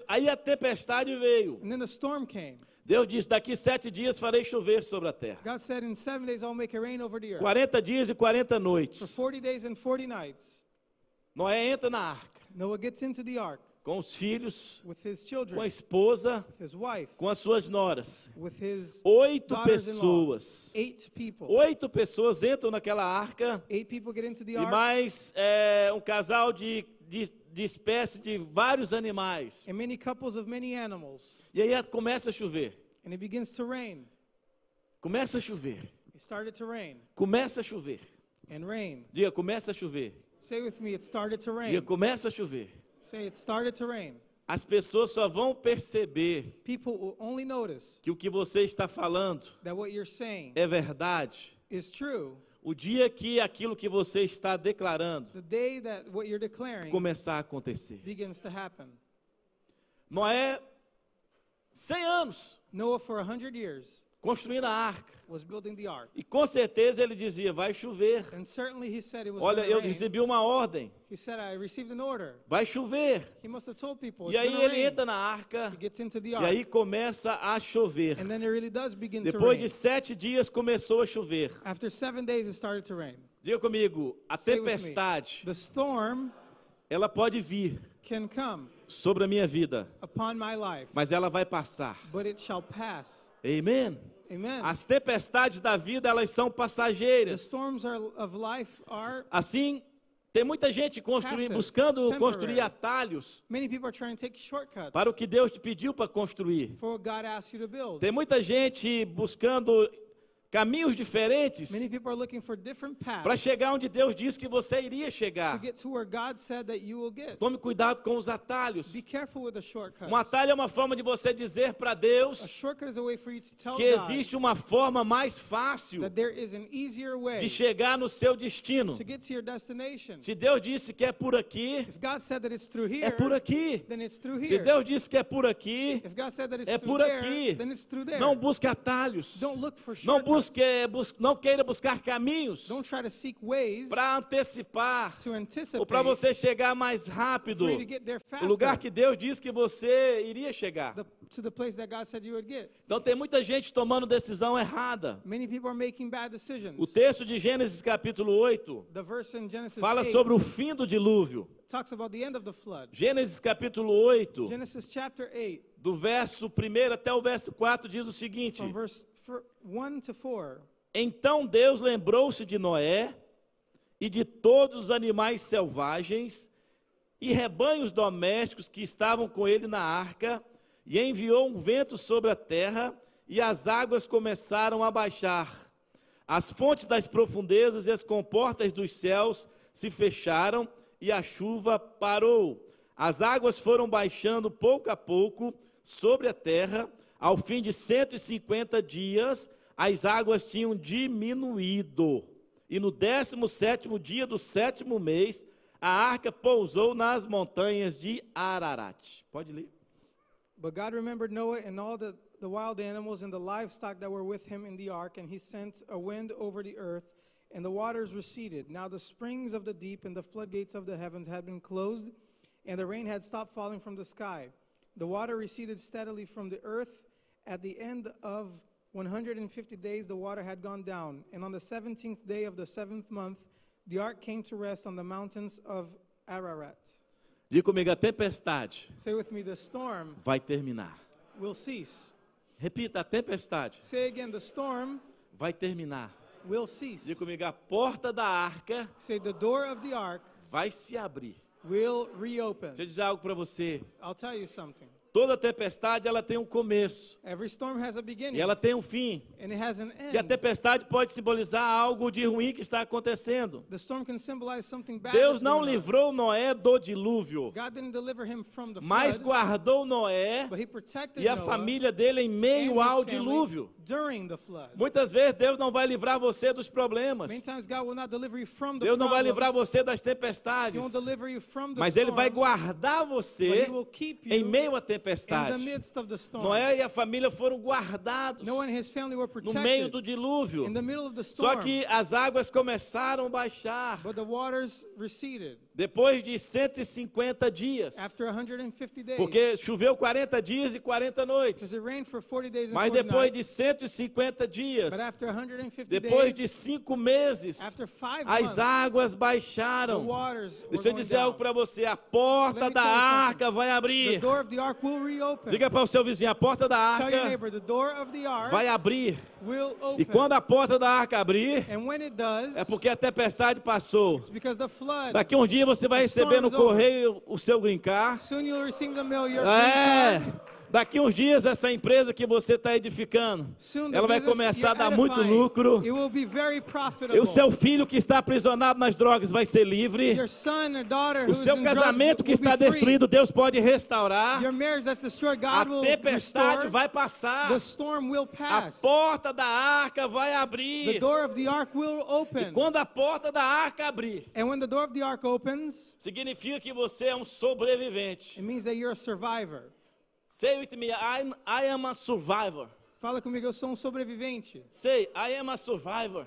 Aí a tempestade veio. And then the storm came. Deus disse, daqui 7 dias farei chover sobre a terra. God said, in 7 days I'll make it rain over the earth. 40 dias e 40 For noites. 40 days and 40 nights, Noé entra na arca Noah gets into the ark com os filhos, with his com a children, esposa, with his wife, com as suas noras. with his 8 daughters-in-law. pessoas. 8 people. 8 pessoas entram naquela arca 8 people get into the e ark, mais um casal de espécie de vários animais. and many couples of many animals. E aí começa a chover. And it begins to rain. Começa a chover. It started to rain. Começa a chover. And rain. Diga, começa a chover. Say with me, it started to Diga, rain. começa a chover. Say, it started to rain. As pessoas só vão perceber People will only notice que o que você está falando that what you're saying é verdade is true o dia que aquilo que você está declarando the day that what you're declaring começar a acontecer. begins to happen. Noé 100 anos Noah, for 100 years, construindo a arca. was building the ark. E com certeza ele dizia, vai chover. And certainly he said it was Olha, going to eu rain. recebi uma ordem, He said, I received an order. vai chover. He must have told people, E it's aí going to ele rain. entra na arca He gets into the e ark. aí começa a chover. And then it really does begin to Depois rain. de 7 dias começou a chover. After 7 days, it started to rain. Diga comigo, a Say with me. tempestade, The storm ela pode vir can come sobre a minha vida, upon my life, mas ela vai passar. but it shall pass. Amen? Amen. As tempestades da vida, elas são The passageiras. storms of life are, Assim, tem muita gente Passive, buscando temporary. construir atalhos many people are trying to take shortcuts para o que Deus te pediu para construir. for what God asked you to build. Tem muita gente buscando caminhos diferentes Many people are looking for different para paths chegar onde Deus disse que você iria to chegar. get to where God said that you will get. Tome cuidado com os atalhos. Be careful with the shortcuts. Um atalho é uma forma de você dizer para A Deus shortcut is a way for you to tell que God existe uma forma mais fácil that there is an easier way de chegar no seu destino. to get to your destination. Se Deus disse que é por aqui, If God said that it's through here, é por aqui. then it's through Se here. Deus disse que é por aqui, If God said that it's é through por there, aqui. then it's through there. Não busque atalhos. Don't look for Não shortcuts. não queira buscar caminhos Don't try to seek ways para antecipar to anticipate ou para você chegar mais rápido. for you to get there O lugar faster que Deus disse que você iria chegar. to the place that God said you would get. Então tem muita gente tomando decisão errada. Many people are making bad decisions. O texto de Gênesis capítulo 8 The verse in Genesis fala 8 sobre o fim do dilúvio. talks about the end of the flood. Gênesis capítulo 8, Genesis chapter 8, do verso 1 até o verso 4, diz o seguinte: from verse 1 to 4. Então Deus lembrou-se de Noé e de todos os animais selvagens e rebanhos domésticos que estavam com ele na arca, e enviou um vento sobre a terra, e as águas começaram a baixar. As fontes das profundezas e as comportas dos céus se fecharam, e a chuva parou. As águas foram baixando pouco a pouco sobre a terra. Ao fim de 150 dias, as águas tinham diminuído. E no 17º dia do 7º mês, a arca pousou nas montanhas de Ararat. Pode ler. But God remembered Noah and all the wild animals and the livestock that were with him in the ark, and he sent a wind over the earth, and the waters receded. Now the springs of the deep and the floodgates of the heavens had been closed, and the rain had stopped falling from the sky. The water receded steadily from the earth. At the end of 150 days, the water had gone down, and on the 17th day of the 7th month, the ark came to rest on the mountains of Ararat. Diga comigo, a tempestade Say with me, the storm vai terminar. will cease. Repita, a tempestade Say again, the storm vai terminar. will cease. Diga comigo, a porta da arca Say, the door of the ark vai se abrir. will reopen. Deixa eu dizer algo para você. I'll tell you something. Toda tempestade, ela tem um começo Every storm has a beginning, e ela tem um fim. and it has an E a end. tempestade pode simbolizar algo de ruim que está acontecendo. The storm can symbolize something bad. Deus that's não going on. livrou Noé do dilúvio, God didn't deliver him from the mas flood, guardou Noé but he protected e a Noah família dele em and meio his ao family dilúvio. during the flood. Muitas vezes Deus não vai livrar você dos problemas. Many times God will not deliver you from the Deus não vai problems. livrar você das He tempestades. won't deliver you from the Mas Ele storm, vai guardar but você he will keep you em meio à in the tempestade. midst of the storm. Noé e a família foram guardados Noah and his family were no meio protected do dilúvio. in the middle of the Só storm, que as águas começaram a baixar but the waters receded depois de 150 dias. after 150 days. Porque choveu 40 dias e 40 Because noites. it rained for 40 days and Mas 40 depois de nights. 150 dias, But after 150 depois de days, 5 meses, after 5 as months, águas the baixaram. waters were Deixa eu going dizer algo down. para você, a porta Let me da tell you something. arca vai The abrir. door of the ark will reopen. Diga para o seu vizinho, a porta da Tell your arca neighbor, the door of the ark vai abrir. will E open. quando a porta da arca abrir, And when it does, é porque a tempestade passou. it's because the flood, Daqui um dia você vai receber no correio o seu green card. soon you'll receive the mail, your green É. card. Daqui uns dias essa empresa que você está edificando, Soon the ela vai business começar a you're dar muito edifying, lucro. It will be very E profitable. o seu filho que está aprisionado nas drogas vai ser livre. Your son or daughter O who's seu in casamento drugs que will está be free. destruído, Deus pode restaurar. Your marriage that's destroyed, A God will tempestade restore. vai passar. The storm will A pass. porta da arca vai The abrir. door of the ark will open. Quando a porta da arca abrir, And when the door of the ark opens, significa que você é um sobrevivente. it means that you're a survivor. Say with me, I am a survivor. Fala comigo, eu sou um sobrevivente. Say, I am a survivor.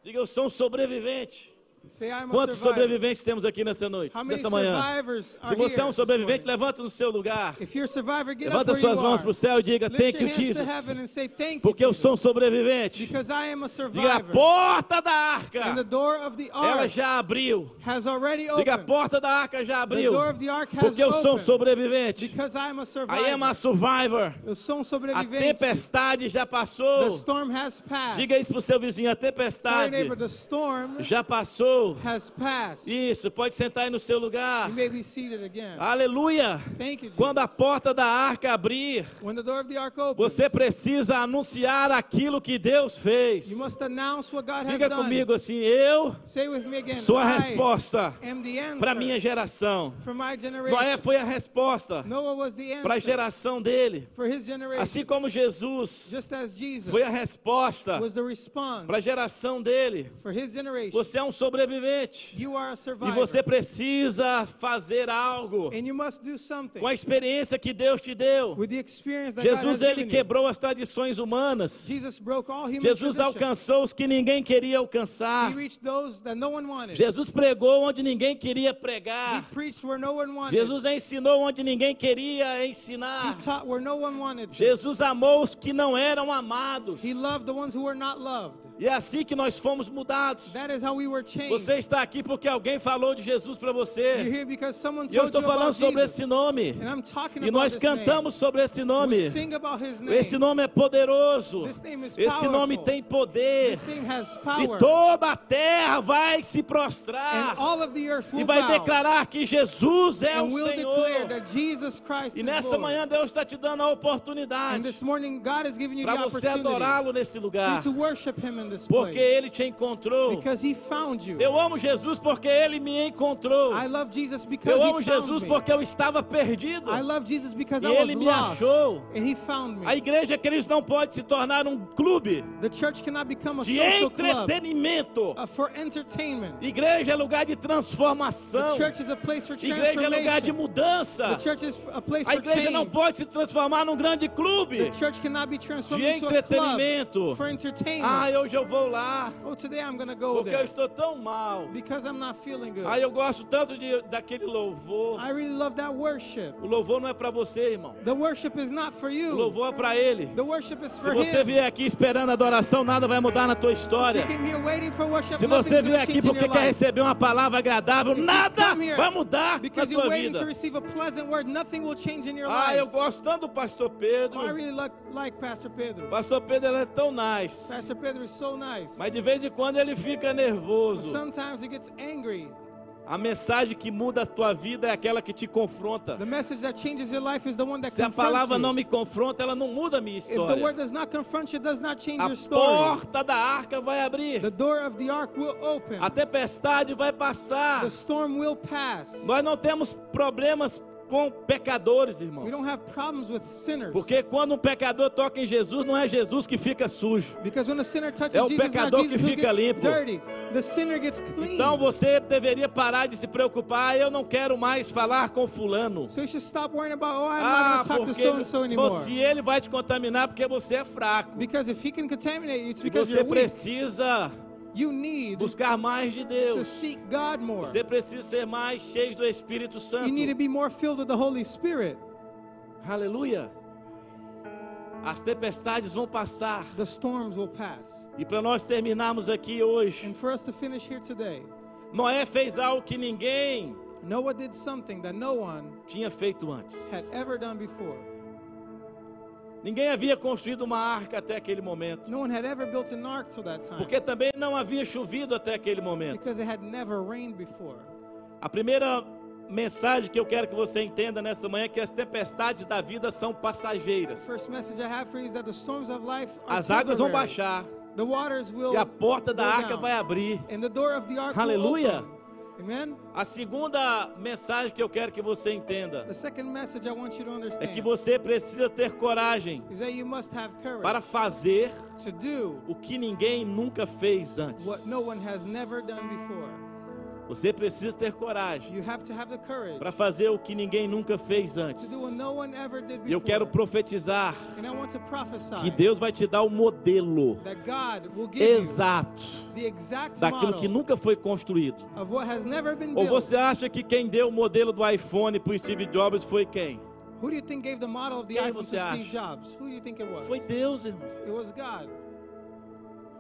Diga, eu sou um sobrevivente. Say, I'm a Quantos survivor. sobreviventes temos aqui nessa noite, How many nessa manhã? survivors are Se você é here um this sobrevivente, morning? levanta no seu lugar. If you're a survivor, get up Levanta where suas you mãos are. para o céu e diga, Lift thank your you, hands to Jesus. heaven and say, thank you, Porque eu sou um Jesus. sobrevivente. Because I am a Diga, a survivor. porta da And the arca, door of the ela ark já abriu. has already Diga, a opened. porta da arca já The abriu. door of the ark has Porque eu sou um opened. sobrevivente. Because I am a I am a survivor. survivor. Eu sou um A sobrevivente. tempestade já The passou. storm has passed. Diga isso pro seu vizinho, a Tell your tempestade neighbor, the storm já passou. has passed. Isso, pode sentar aí no seu lugar. You may be seated again. Aleluia. Thank you, Jesus. Quando a porta da arca abrir, When the door of the ark opens, você precisa anunciar aquilo que Deus fez. you must announce what God has Diga done. comigo assim, eu Say with me again. sou a I resposta am the answer para minha geração. for my Noé generation. foi a resposta Noah was the para a answer geração dele. for his generation. Assim como Jesus Just as Jesus foi a resposta was the response para a geração dele. for his generation. Você é um sobrevivente. You are a E survivor. você precisa fazer algo And you must do something com a experiência que Deus te deu. with the experience that God Jesus, has ele given you. quebrou as tradições humanas. Jesus broke all human Jesus tradition. alcançou os que ninguém queria alcançar. He reached those that no one wanted. Jesus pregou onde ninguém queria He pregar. preached where no one wanted. Jesus ensinou onde ninguém queria He ensinar. taught where no one wanted to. Jesus amou os que não eram amados. He loved the ones who were not loved. E é assim que nós fomos mudados. That is how we were changed. Você está aqui porque alguém falou de Jesus para You're você. here because someone E eu told estou you falando about sobre Jesus. esse nome. And I'm talking E about nós this cantamos sobre esse name. nome. We sing about his name. Esse nome é poderoso. This name is Esse nome powerful. tem poder. This name has E power. toda a terra vai se And prostrar. all of the earth E will vai bow. declarar que Jesus é And o will declare Senhor. that Jesus Christ E is nessa Lord. manhã Deus está te dando a And oportunidade this morning God has given you the para você opportunity adorá-lo nesse for you lugar. to worship him in this Porque place. Ele te encontrou. Because he found you. Eu amo Jesus porque Ele me encontrou. I love Jesus because Eu he amo found Jesus me. porque eu estava perdido. I love Jesus because E I was ele me lost. achou. And he found me. A igreja, queridos, não pode se tornar um clube The church cannot become a de social club entretenimento. for entertainment. Igreja é lugar de The transformação. church is a place for Igreja é lugar de transformation. mudança. The church is a place A for igreja não change. pode se transformar num grande clube The church cannot be transformed de into a club entretenimento. for entertainment. Ah, hoje eu vou lá Oh, today I'm going to go porque eu there estou tão mal. because I'm not feeling good. Ah, eu gosto tanto daquele louvor. I really love that worship. O louvor não é para você, irmão. The worship is not for O you. louvor é para Ele. The worship is Se for você him. vier aqui esperando adoração, nada vai mudar na tua If you história. came here waiting for worship, Se nothing's você gonna vier aqui change in porque your quer life. receber uma palavra agradável, If you nada come here vai mudar na because you're tua waiting to vida. receive a pleasant word, nothing will change in your Ah, eu life. gosto tanto do pastor Pedro. I really like Pastor Pedro. Pastor Pedro, ele é tão nice. Pastor Pedro is so nice. Mas de vez em quando ele fica But nervoso. sometimes he gets angry. A mensagem que muda a tua vida é aquela que te confronta. The message that changes your life is the one that Se a confronts palavra you. não me confronta, ela não muda a minha If the word história. does not confront you, it does not change A your story. porta da arca vai abrir. The door of the ark will open. A tempestade vai passar. The storm will pass. Nós não temos problemas com pecadores, We irmãos. don't have problems with sinners. Porque quando um pecador toca em Jesus, não é Jesus que fica sujo. Because when a sinner touches É o Jesus, it's not pecador que Jesus who fica gets limpo. dirty. The sinner gets clean. Então você deveria parar de se preocupar. Ah, eu não quero mais falar com fulano. So you should stop worrying about, oh, I'm not Ah, going to talk to porque so-and-so anymore. se ele vai te contaminar porque você é fraco. Because if he can contaminate you, it's E because você you're weak. precisa You need buscar mais de to Deus. seek God more. Você precisa ser mais cheio do Espírito Santo. You need to be more filled with the Holy Spirit. Aleluia. As tempestades vão passar. The storms will pass. E para nós terminarmos aqui hoje, And for us to finish here today, Noé fez algo que ninguém Noah did something that no one tinha feito antes. had ever done before. Ninguém havia construído uma arca até aquele momento. No one had ever built an ark till that time. Porque também não havia chovido até aquele momento. Because it had never rained before. A primeira mensagem que eu quero que você entenda nessa manhã é que as tempestades da vida são passageiras. First message I have for you is that the storms of life are As águas vão temporary. baixar The waters will e a porta da go arca down. vai abrir. And the door of the ark Aleluia. will open. Amen. A segunda mensagem que eu quero que você entenda The second message I want you to é understand que você precisa ter coragem is that you must have courage para fazer to do o que ninguém nunca fez antes. what no one has never done before. Você precisa ter coragem You have to have the courage para fazer o que ninguém nunca fez to antes. do what no one ever did E eu quero before. profetizar And I want to prophesy que Deus vai te dar o modelo that God will give you exato the exact daquilo que model nunca foi construído. of what has never been Ou built. você acha que quem deu o modelo do iPhone para o Steve Jobs foi quem? Who do you think gave the model of the Quem iPhone to você Steve acha? Jobs? Who do you think it was? Foi Deus, irmãos. It was God.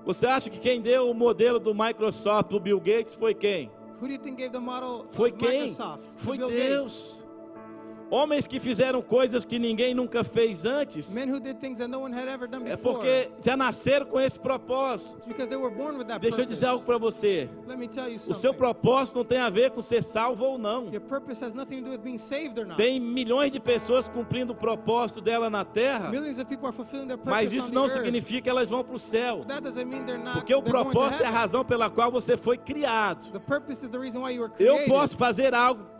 Você acha que quem deu o modelo do Microsoft para o Bill Gates foi quem? Who do you think gave the model Foi of quem? Microsoft to Foi Bill Gates? Deus. Homens que fizeram coisas que ninguém nunca fez antes, Men who did things that no one had ever done é before. porque já nasceram com esse propósito. It's because they were born with that Deixa eu purpose. dizer algo para você. Let me tell you O something. seu propósito não tem a ver com ser salvo ou não. Your purpose has nothing to do with being saved or not. Tem milhões de pessoas cumprindo o propósito dela na terra, Millions of people are fulfilling their purpose mas on isso the não earth. significa que elas vão para o céu. That doesn't mean they're not. Porque o they're going to propósito é a heaven. razão pela qual você foi criado. The purpose is the reason why you were Eu created. posso fazer algo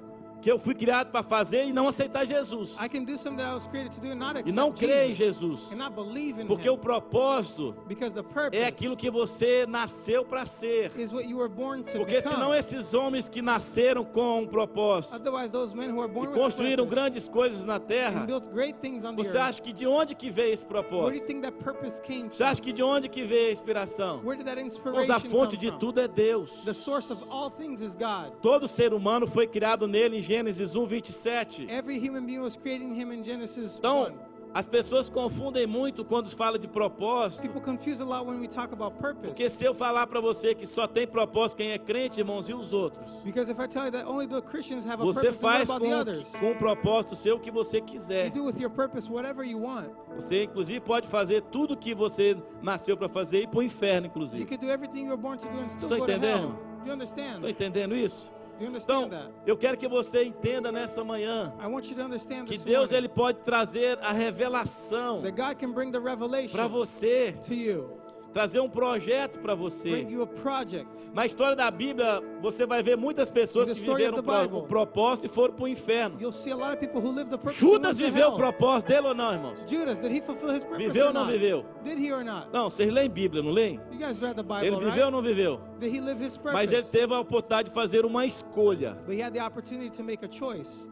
que eu fui criado para fazer e não aceitar Jesus. I can do something that I was created to do and not E accept não crer em Jesus. Jesus. And not believe in Porque him. o propósito Because the purpose é aquilo que você nasceu para ser. is what you were born to Porque become. senão esses homens que nasceram com um propósito Otherwise, those men who are born e with a construíram purpose grandes coisas na terra, and built great things on the você earth. acha que de onde que veio esse Where do you propósito? think that purpose came Você from? acha que de onde que veio a inspiração? Where did that Pois inspiration a fonte come de from? tudo é Deus. The source of all things is God. Todo ser humano foi criado nele em Gênesis 1:27. Every human being was created in him in Genesis 1. Então, as pessoas confundem muito quando fala de propósito. People confuse a lot when we talk about purpose. Porque se eu falar para você que só tem propósito quem é crente, irmãos, e os outros? Because if I tell you that only the Christians have a Você purpose, then what faz about the others? com o propósito seu o que você You quiser. do with your purpose whatever you want. Você, inclusive, pode fazer tudo que você nasceu para fazer e ir para o inferno, You inclusive. can do everything you were born to do and still Estou go to entendendo? hell. Do you understand? Estão entendendo isso? Do you understand Então, that? eu quero que você entenda nessa manhã I want you to understand que this Deus morning ele pode trazer a revelação that God can bring the revelation para você, to you, trazer um projeto para você. bring you a project. Na história da Bíblia, você vai ver muitas pessoas In que the story of viveram the Bible, o propósito e foram para o inferno. You'll see a lot of people who live the purpose Judas and went to viveu o hell. propósito dele ou não, irmãos? Judas, did he fulfill his purpose Viveu or ou não not? viveu? Did he or not? Não, vocês leem Bíblia, não leem? You guys read the Bible, Ele right? viveu ou não viveu? Did he live his purpose? Mas ele teve a oportunidade de fazer uma escolha. But he had the opportunity to make a choice.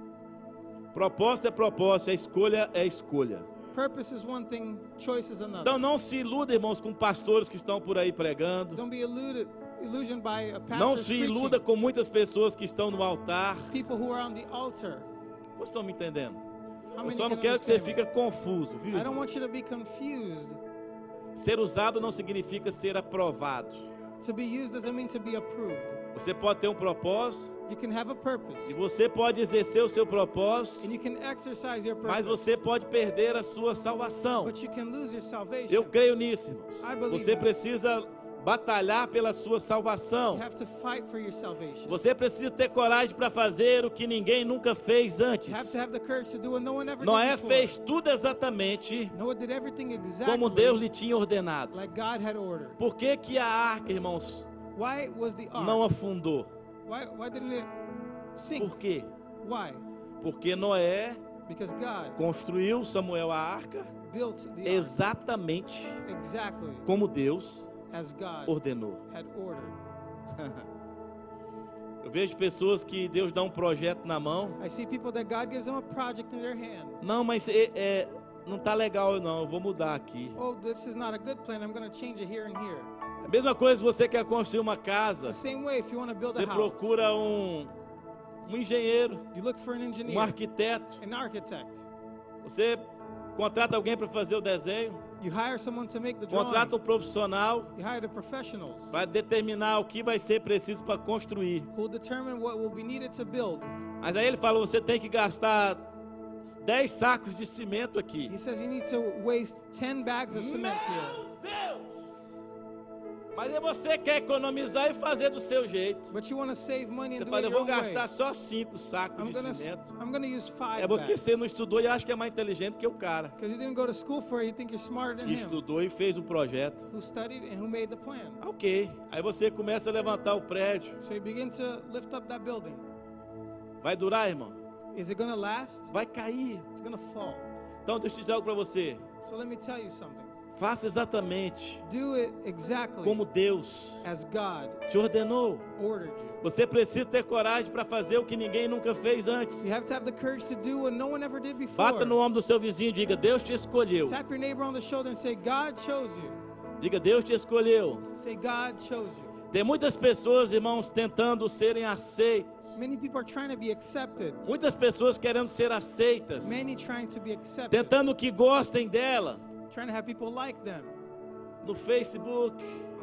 Propósito é propósito, a escolha é escolha. Purpose is one thing, choice is another. Então não se iluda, irmãos, com pastores que estão por aí pregando. Don't be illusioned by a Não pastor se preaching. iluda com muitas pessoas que estão no altar. People who are on the altar. Vocês estão me entendendo? How Eu many só não can quero que você understand fique confuso, me? viu? I don't want you to be confused. Ser usado não significa ser aprovado. To be used doesn't mean to be approved. Você pode ter um propósito You can have a purpose. e você pode exercer o seu propósito, And you can exercise your purpose. mas você pode perder a sua salvação. But you can lose your salvation. Eu creio nisso, irmãos. I believe Você that. precisa batalhar pela sua salvação. You have to fight for your salvation. Você precisa ter coragem para fazer o que ninguém nunca fez You have antes. to have the courage to do what no one ever Noé did before. fez tudo exatamente Noah did everything exactly como Deus lhe tinha ordenado. like God had ordered. Por que que a arca, irmãos, Why was the ark? não afundou? Why didn't it sink? Por quê? Why? Porque Noé Because God construiu, Samuel, a arca built the ark exatamente exactly como Deus as God ordenou. had ordered. Eu vejo pessoas que Deus dá um projeto na mão. I see people that God gives them a project in their hand. Não, mas não tá legal não, eu vou mudar aqui. Oh, this is not a good plan. I'm going to change it here and here. A mesma coisa se você quer construir uma It's casa, the same way if you want to build você a house. procura um engenheiro, You look for an engineer, um arquiteto, an architect. você contrata alguém para fazer o desenho, You hire someone to make the drawing. contrata um profissional You hire the professionals para determinar o que vai ser preciso para construir. who will determine what will be needed to build. Mas aí ele falou, você tem que gastar 10 sacos de cimento aqui. He says you need to waste 10 bags of cement here. Meu Deus! Mas aí você quer economizar e fazer do seu jeito. But you want to save money Você and do fala, it eu your vou own gastar way. só 5 sacos I'm de cimento. gonna use 5 É porque bags. você não estudou e acha que é mais inteligente que o cara Because you didn't go to school for it, you think you're smarter than que him. estudou e fez um projeto. Who studied and who made the plan. Ok. Aí você começa a levantar o prédio. So you begin to lift up that building. Vai durar, irmão? Is it gonna last? Vai cair. It's gonna fall. Então deixa eu te dizer algo para você. So let me tell you something. Faça exatamente Do it exactly como Deus as God te ordenou. ordered you. Você precisa ter coragem para fazer o que ninguém nunca fez antes. You have to have the courage to do what no one ever did before. Bata no ombro do seu vizinho e diga: Deus te escolheu. Tap your neighbor on the shoulder and say, God chose you. Diga: Deus te escolheu. Say, God chose you. Tem muitas pessoas, irmãos, tentando serem aceitas. Many people are trying to be accepted. Muitas pessoas querendo ser aceitas. Many trying to be accepted. Tentando que gostem dela. Trying to have people like them. No Facebook,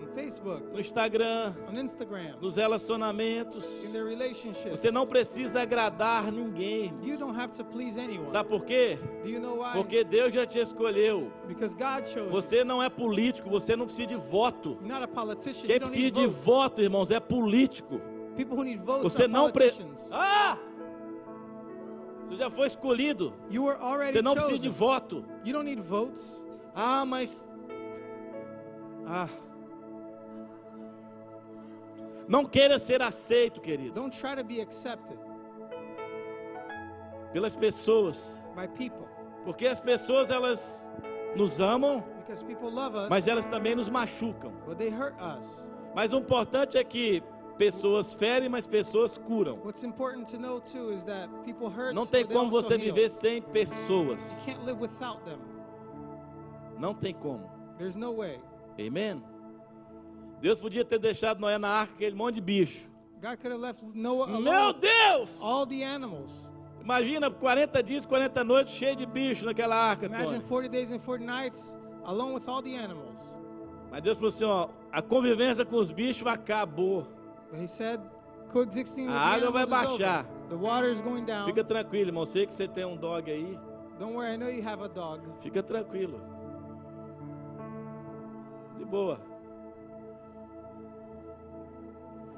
On Facebook, no Instagram, on Instagram, nos relacionamentos. in their relationships. Você não precisa agradar ninguém. You don't have to please anyone. Sabe por quê? Do you know why? Porque Deus já te escolheu. Because God chose you. Você não é político, você não precisa de voto. You're not a politician. Quem You don't precisa need de votes. voto, irmãos, é político. People who need votes Você are não precisa. politicians. Você já foi escolhido. You were already Você não precisa chosen. de voto. You don't need votes. Mas. Não queira ser aceito, querido, Don't try to be accepted pelas pessoas. by people. Porque as pessoas, elas nos amam, Because people love us, mas elas também nos machucam. but they hurt us. Mas o importante é que pessoas ferem, mas pessoas curam. What's important to know too is that people hurt, Não tem but they como also você heal. viver sem pessoas. You can't live without them. Não tem como. There's no way. Amen? Deus podia ter deixado Noé na arca aquele monte de bicho. God could have left Noah Meu alone. Deus! All the animals. Imagina 40 dias, 40 noites cheio de bicho naquela arca, Imagine Tony. 40 days and 40 nights alone with all the animals. Mas Deus falou assim, ó, a convivência com os bichos acabou. But he said, coexisting with the A água vai animals is baixar. over. The water is going down. Fica tranquilo, irmão. Sei que você tem um dog aí. Don't worry, I know you have a dog. Fica tranquilo. De boa.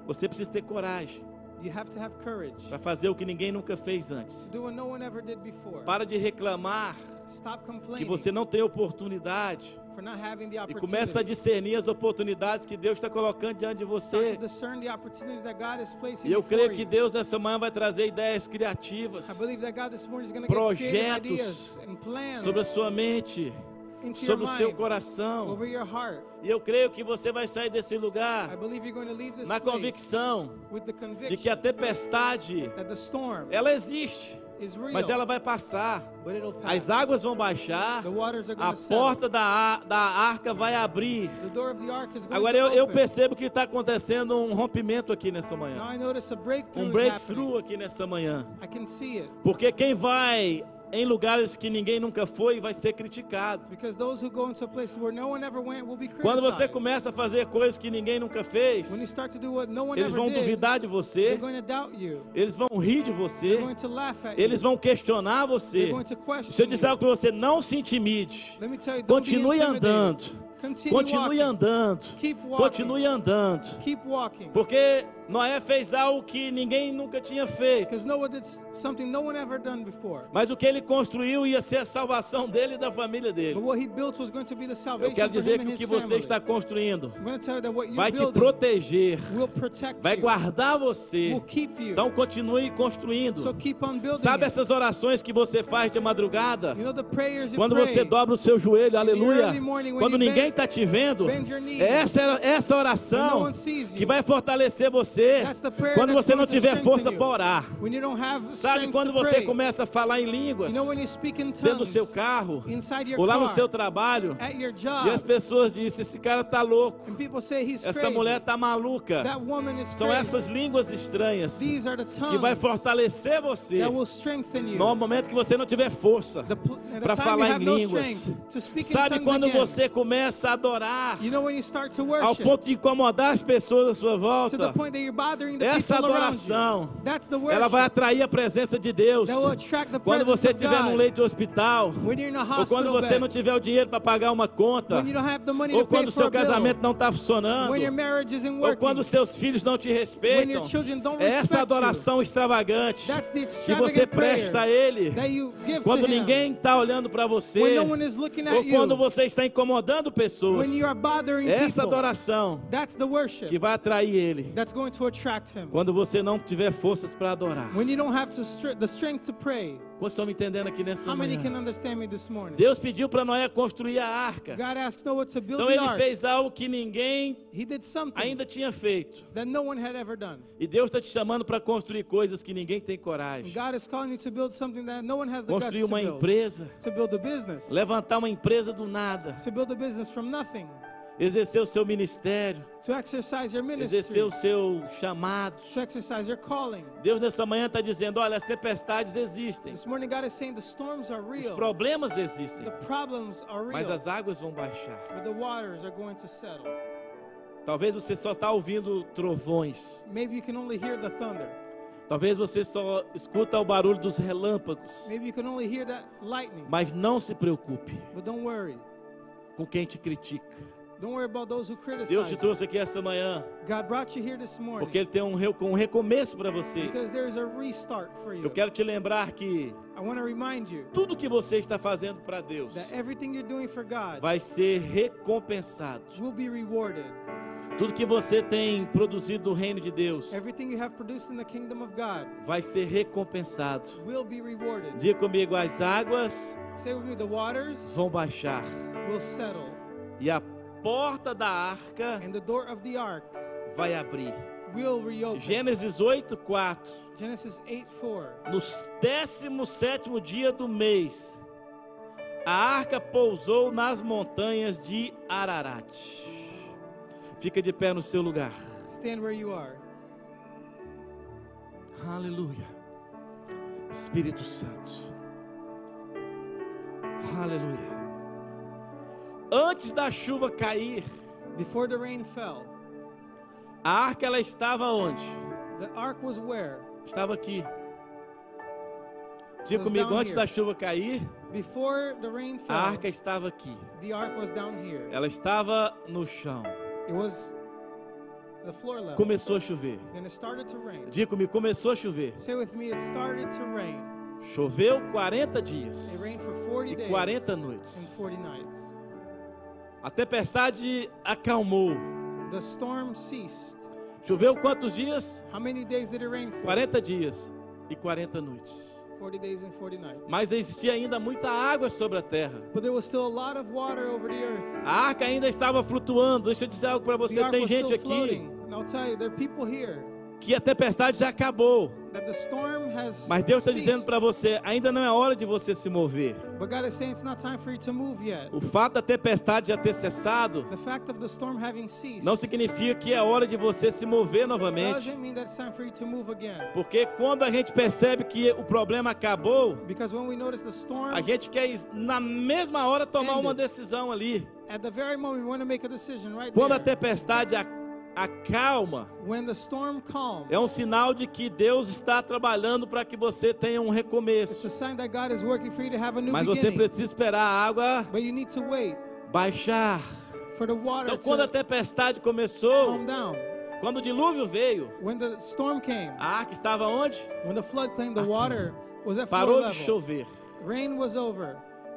Você precisa ter coragem You have to have courage para fazer o que ninguém nunca fez to antes. do what no one ever did before. Para de reclamar Stop que complaining você não tem oportunidade. for not having the E opportunity. começa a discernir as oportunidades que Deus está colocando diante de Start você. to discern the opportunity that God is placing E eu before creio que you. Deus nessa manhã vai trazer ideias criativas I believe that God this morning is going to give creative Projetos ideas and plans sobre a sua mente, into your sobre o seu mind, coração. over your heart. E eu creio que você vai sair desse I lugar believe you're going to leave this na place convicção with the de conviction que a tempestade, that the storm ela existe, is real, mas ela vai passar. but it'll pass. As águas vão baixar, The waters are a going to settle. porta da arca vai abrir. The door of the ark is going Agora to eu open. percebo que está acontecendo um rompimento aqui nessa Now manhã. I notice a breakthrough Um is breakthrough happening. aqui nessa manhã. I can see it. Porque quem vai em lugares que ninguém nunca foi vai ser criticado. Because those who go into a place where no one ever went will be criticized. Quando você começa a fazer coisas que ninguém nunca fez, When you start to do what no one eles ever vão did, duvidar de they're você, going to doubt you. eles vão rir de você, They're going to laugh at eles you. vão questionar você. They're going to question Se eu disser you. algo para você, não se intimide. Let me tell you, don't be Continue intimidated. andando. Continue Continue walking. andando. Keep walking. Continue andando. Keep walking. Porque Noé fez algo que ninguém nunca tinha feito. Because Noah did something no one ever done before. Mas o que ele construiu ia ser a salvação dele e da família But dele. what he built was going to be the Eu salvation quero for dizer him que and o his que você family. está construindo I'm going to tell you that what vai you're te building proteger, will protect vai you, guardar você. will keep you. Então continue construindo. So keep on building Sabe it. essas orações que você faz de madrugada? You know the prayers you Quando pray. você dobra o seu joelho, aleluia. early morning, when Quando you ninguém bend- está te vendo, bend your knee. essa When no oração one sees you. que vai fortalecer você. That's the prayer Quando that's você não going to tiver strengthen força you. para orar. When you don't have Sabe strength quando to você pray. começa a falar em línguas? You know when you speak in Dentro do tongues seu carro, inside your ou lá no car, seu trabalho, at your job, e as pessoas dizem, esse cara tá louco, and people say he's essa crazy. mulher tá maluca. That woman is São crazy. essas línguas estranhas These are the tongues que vai fortalecer você that will strengthen you. no momento que você não tiver força The para time falar you em have no línguas. strength to speak in Sabe tongues quando again. você começa a adorar You know when you start to ao worship ponto de incomodar as pessoas à sua to the volta? point that you're bothering the Essa people around adoração, you. That's the worship. ela vai atrair a presença de Deus. That will attract the Quando presence você of estiver num God. leito de hospital, When you're in a ou quando hospital você bed, não tiver o dinheiro para pagar uma conta, when you don't have the money ou to pay quando o for seu a bill, casamento não está funcionando, when your marriage isn't ou working, quando seus filhos não te when respeitam, your children don't é essa respect adoração extravagante That's the que você extravagant presta a prayer Ele that you give quando to Him. ninguém está olhando para When você, no one is looking at ou quando you, você está incomodando pessoas. when you are bothering É essa people, adoração that's the worship que vai atrair Ele that's going going to attract him. Quando você não tiver forças para adorar. When you don't have the strength to pray. Quantos estão me entendendo aqui nessa How many can manhã? understand me this morning? Deus pediu para Noé construir a arca. God asked Noah to build Então the ele ark. fez algo que ninguém He did something ainda tinha feito. that no one had ever done. E Deus está te chamando para construir coisas que ninguém tem coragem. God is calling you to build something that no one has the guts Construir to uma build. empresa. To build a business. Levantar uma empresa do nada. To build a business from nothing. Exercer o seu ministério. To exercise your Exercer ministry. o seu chamado. To exercise your calling. Deus nessa manhã está dizendo, olha, as tempestades existem. This morning God is saying the storms are Os real. problemas existem. The problems are real. Mas as águas vão baixar. But the waters are going to settle. Talvez você só está ouvindo trovões. Maybe you can only hear the thunder. Talvez você só escuta o barulho dos relâmpagos. Maybe you can only hear that lightning. Mas não se preocupe But don't worry. com quem te critica. Don't worry about those who criticize Deus te you. trouxe aqui essa manhã God brought you here this morning porque Ele tem um recomeço para você. because there is a restart for you. Eu quero te lembrar que I want to remind you tudo que você está fazendo para Deus that everything you're doing for God vai ser recompensado. will be rewarded. Tudo que você tem produzido no reino de Deus Everything you have produced in the kingdom of God vai ser recompensado. will be rewarded. Diga comigo, as águas Say with me, the waters vão baixar will settle e a porta da arca and the door of the ark vai abrir. will reopen. Gênesis 8:4. Genesis 8:4. No 17º dia do mês, a arca pousou nas montanhas de Ararat. Fica de pé no seu lugar. Stand where you are. Aleluia. Espírito Santo. Aleluia. Antes da chuva cair, Before the rain fell, a arca ela estava onde? the ark was where? Estava aqui. Diga Was comigo, down antes here. da chuva cair, Before the rain a fell, arca estava aqui. the ark was down here. Ela estava no chão. It was the floor level. Começou a chover. Then it started to rain. Diga comigo, começou a chover. Say with me, it started to rain. Choveu 40 It dias. rained for 40 E days 40 and noites. 40 nights. A tempestade acalmou. The storm ceased. Choveu quantos dias? How many days did it rain for? 40 dias e 40 noites. 40 days and 40 nights. Mas existia ainda muita água sobre a terra. But there was still a lot of water over the earth. A arca ainda estava flutuando. Deixa eu dizer algo para The você. ark Tem was gente still aqui floating. And I'll tell you, there are people here que a tempestade já acabou. that the storm has Mas Deus está dizendo ceased. para você, ainda não é hora de você se mover. But God is saying it's not time for you to move yet. O fato da tempestade já ter cessado The fact of the storm having ceased não significa que é hora de você se mover novamente. doesn't mean that it's time for you to move again. Porque quando a gente percebe que o problema acabou, Because when we notice the storm, a gente quer na mesma hora tomar uma Ended. decisão ali. at the very moment we want to make a decision right Quando a there. tempestade acalma, When the storm calms, é um sinal de que Deus está trabalhando para que você tenha um it's recomeço. a sign that God is working for you to have a new Mas você beginning. precisa esperar a água But you need to wait baixar. for the water Então, quando a to tempestade começou, calm down. quando o dilúvio veio, When the storm came, a arca estava onde? when the flood came, the Aqui. water was at floor Parou de level. chover. Rain was over.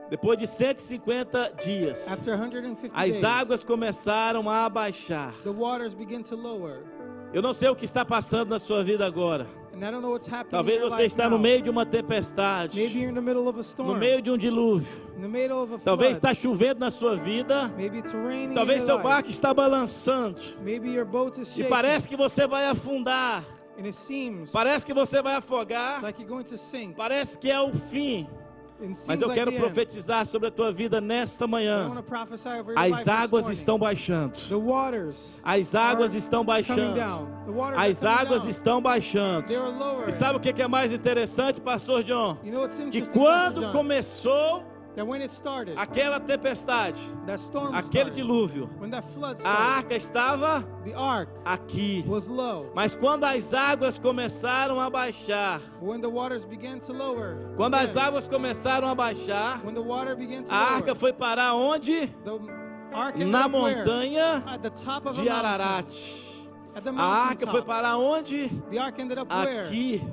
Depois de 150 dias, After 150 as days, águas começaram a baixar. the waters begin to lower. Eu não sei o que está passando na sua vida agora. And I don't know what's happening Talvez in your você life está now. no meio de uma Maybe tempestade, you're in the middle of a no storm. meio de um dilúvio. In the middle of a Talvez flood. está chovendo na sua vida. Maybe it's raining Talvez in seu your life. barco está balançando. Maybe your boat is E shaking. parece que você vai afundar. And it seems Parece que você vai afogar. like you're going to sink. Parece que é o fim. It seems Mas eu like quero the end. profetizar sobre a tua vida nesta I want manhã. to prophesy over your life As this águas morning. estão baixando. The waters As águas are estão coming baixando. down. The waters As are coming águas down. estão baixando. They are lower. E sabe o que é mais interessante, Pastor John? You know what's Que interesting, Pastor quando John? começou That when it started, aquela tempestade, that storm aquele started, dilúvio, when that flood a started, arca estava the ark aqui. was low. Mas quando as águas começaram a baixar, When the waters began to lower, quando as again, águas começaram a baixar, when the water began to a lower, arca foi parar onde? the ark ended Na up where? montanha At the top of a de mountain. Ararat. At the A arca foi mountaintop. parar onde? The ark ended up where? Aqui.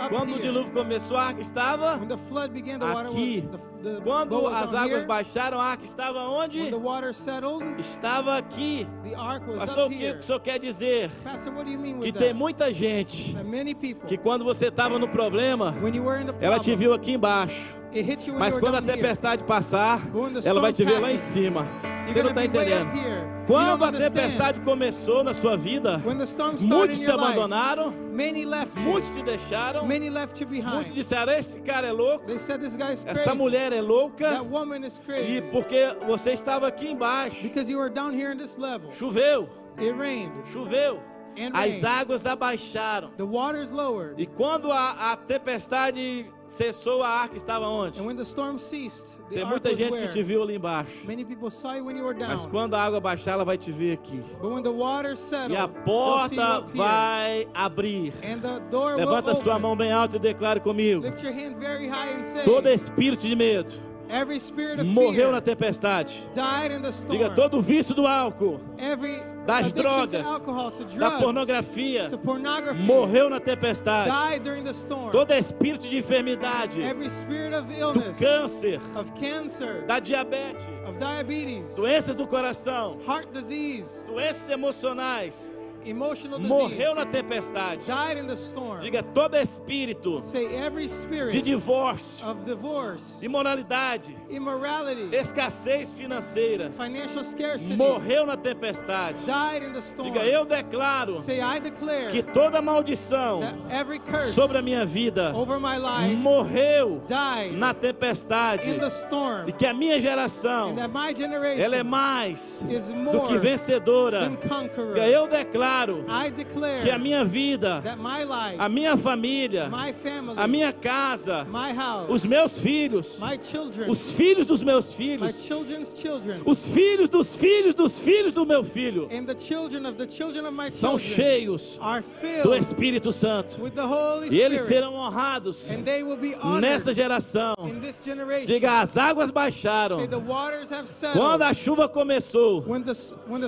up Quando o here. dilúvio começou, a arca estava When the flood began, the water aqui. was the boat Quando was as down águas here. baixaram, a arca estava onde? When the water settled, Estava aqui. the ark was Pastor, o up que here. o senhor quer dizer? Pastor, what do you mean Que with tem that? muita gente That many people, que quando você estava no problema, when you were in the ela te problem, viu aqui embaixo. it hit you when Mas you were quando a down here. tempestade passar, But when the ela vai storm te ver lá em passes, cima. You're Você não gonna está be way entendendo. up here. You Quando don't a understand. tempestade começou na sua vida, When the storm started muitos in te your life, abandonaram, many left you. muitos te deixaram, Many left you muitos behind. disseram: esse cara é louco, They said this guy's essa crazy. mulher é louca, That woman is e crazy. porque você estava aqui embaixo, Because you were down here in this level. choveu, It rained. choveu, And as rained. águas abaixaram. The waters lowered. E quando a tempestade cessou, a arca estava onde? And when the storm ceased, the Tem ark muita was gente que where? te viu ali embaixo, Many people saw you when you were down. mas quando a água baixar, ela vai te ver aqui. But when the waters settled, E a they'll see you porta up here. vai abrir. And the door Levanta will sua open. mão bem alta e declare comigo. Lift your hand very high and say, Todo espírito de medo every spirit of morreu fear na tempestade. died in the storm. Diga: todo vício do álcool, Every das addiction drogas, to alcohol, to da drugs, pornografia, to pornography, morreu na tempestade. died during the storm. Todo espírito de enfermidade, Every spirit of do illness, câncer, of cancer, da diabetes, of diabetes, doenças do coração, heart disease, doenças emocionais, emotional morreu disease, na tempestade. died in the storm. Diga: todo espírito Say every de spirit divórcio, of divorce, imoralidade, immorality, escassez financeira, financial scarcity, morreu na tempestade. died in the storm. Diga: eu declaro Say I declare que toda maldição that every curse sobre a minha vida over my life morreu died na tempestade, in the storm, e que a minha geração and that my generation ela é mais is do more que vencedora. than conqueror. Diga: eu declaro I declare que a minha vida, that my life, a minha família, my family, a minha casa, my house, os meus filhos, my children, os filhos dos meus my filhos, children's children, os filhos dos filhos dos filhos do meu filho and the children of my são children cheios are do filled Espírito Santo, with the Holy e eles Spirit, serão honrados and they will be honored nessa geração. in this generation. Diga: as águas baixaram. Say the waters have settled. Quando a chuva começou, When the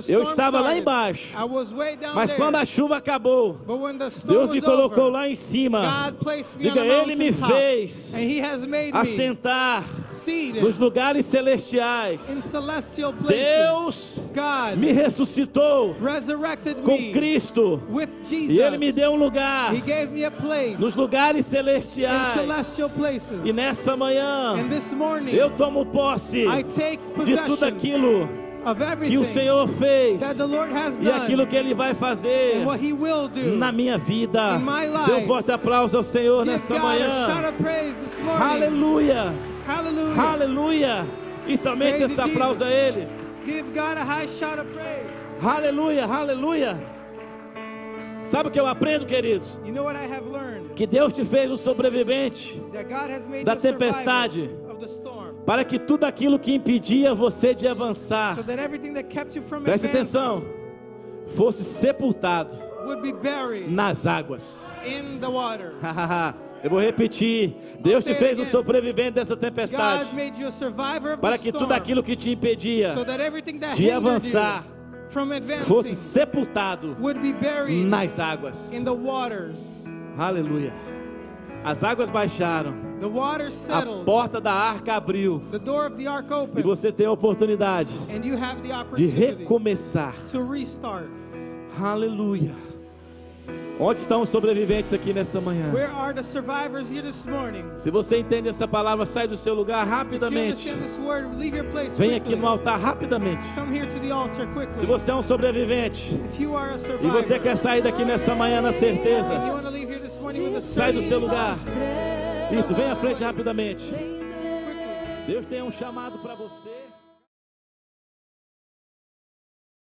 eu storm estava lá started, embaixo, I was way down mas there. quando a chuva acabou, But when the storm Deus me was colocou over, lá em cima. God placed me on Diga: a Ele me mountaintop, fez and He has made me assentar seated nos lugares in celestiais. celestial places. Deus God me ressuscitou resurrected com me Cristo, with Jesus. e Ele me deu um lugar He gave me a place nos lugares in celestiais. celestial places. E nessa manhã And this morning, eu tomo posse I take de tudo possession aquilo of que everything o Senhor fez that the Lord has e done aquilo que Ele vai fazer and what He will do. na minha vida. In my life. Dê um forte aplauso ao Senhor Give nessa God a shout manhã. of praise this morning. Aleluia, Hallelujah. aleluia. E somente Praise esse you, aplauso a Jesus. Ele. Give God a high shout of praise. Aleluia, aleluia. Sabe o que eu aprendo, queridos? You know what I have learned? Que Deus te fez um sobrevivente That God has made da you a survivor tempestade, of the storm. para que tudo aquilo que impedia você de avançar, So that everything that kept you from preste advancing atenção, fosse sepultado would be buried nas águas. in the water. Eu vou repetir. Deus te say it fez um again. sobrevivente dessa tempestade, God made you a survivor of para the que storm. tudo aquilo que te impedia So that everything that de hindered avançar you from fosse advancing sepultado would be buried nas águas. in the waters. Aleluia. As águas baixaram, The waters a settled. porta da arca abriu, The door of the ark e opened. você tem a oportunidade And you have the de opportunity recomeçar. to restart. Aleluia. Onde estão os sobreviventes aqui nessa manhã? Where are the survivors here this morning? Se você entende essa palavra, sai do seu lugar If you rapidamente. understand this word, leave your place Vem aqui quickly. no altar rapidamente. Come here to the altar quickly. Se você é um sobrevivente If you are a e survivor, você quer sair daqui nessa manhã na and you certeza, want to leave here this morning with a sai do seu certainty, lugar. Isso, vem à frente rapidamente. quickly. Deus tem um chamado para você.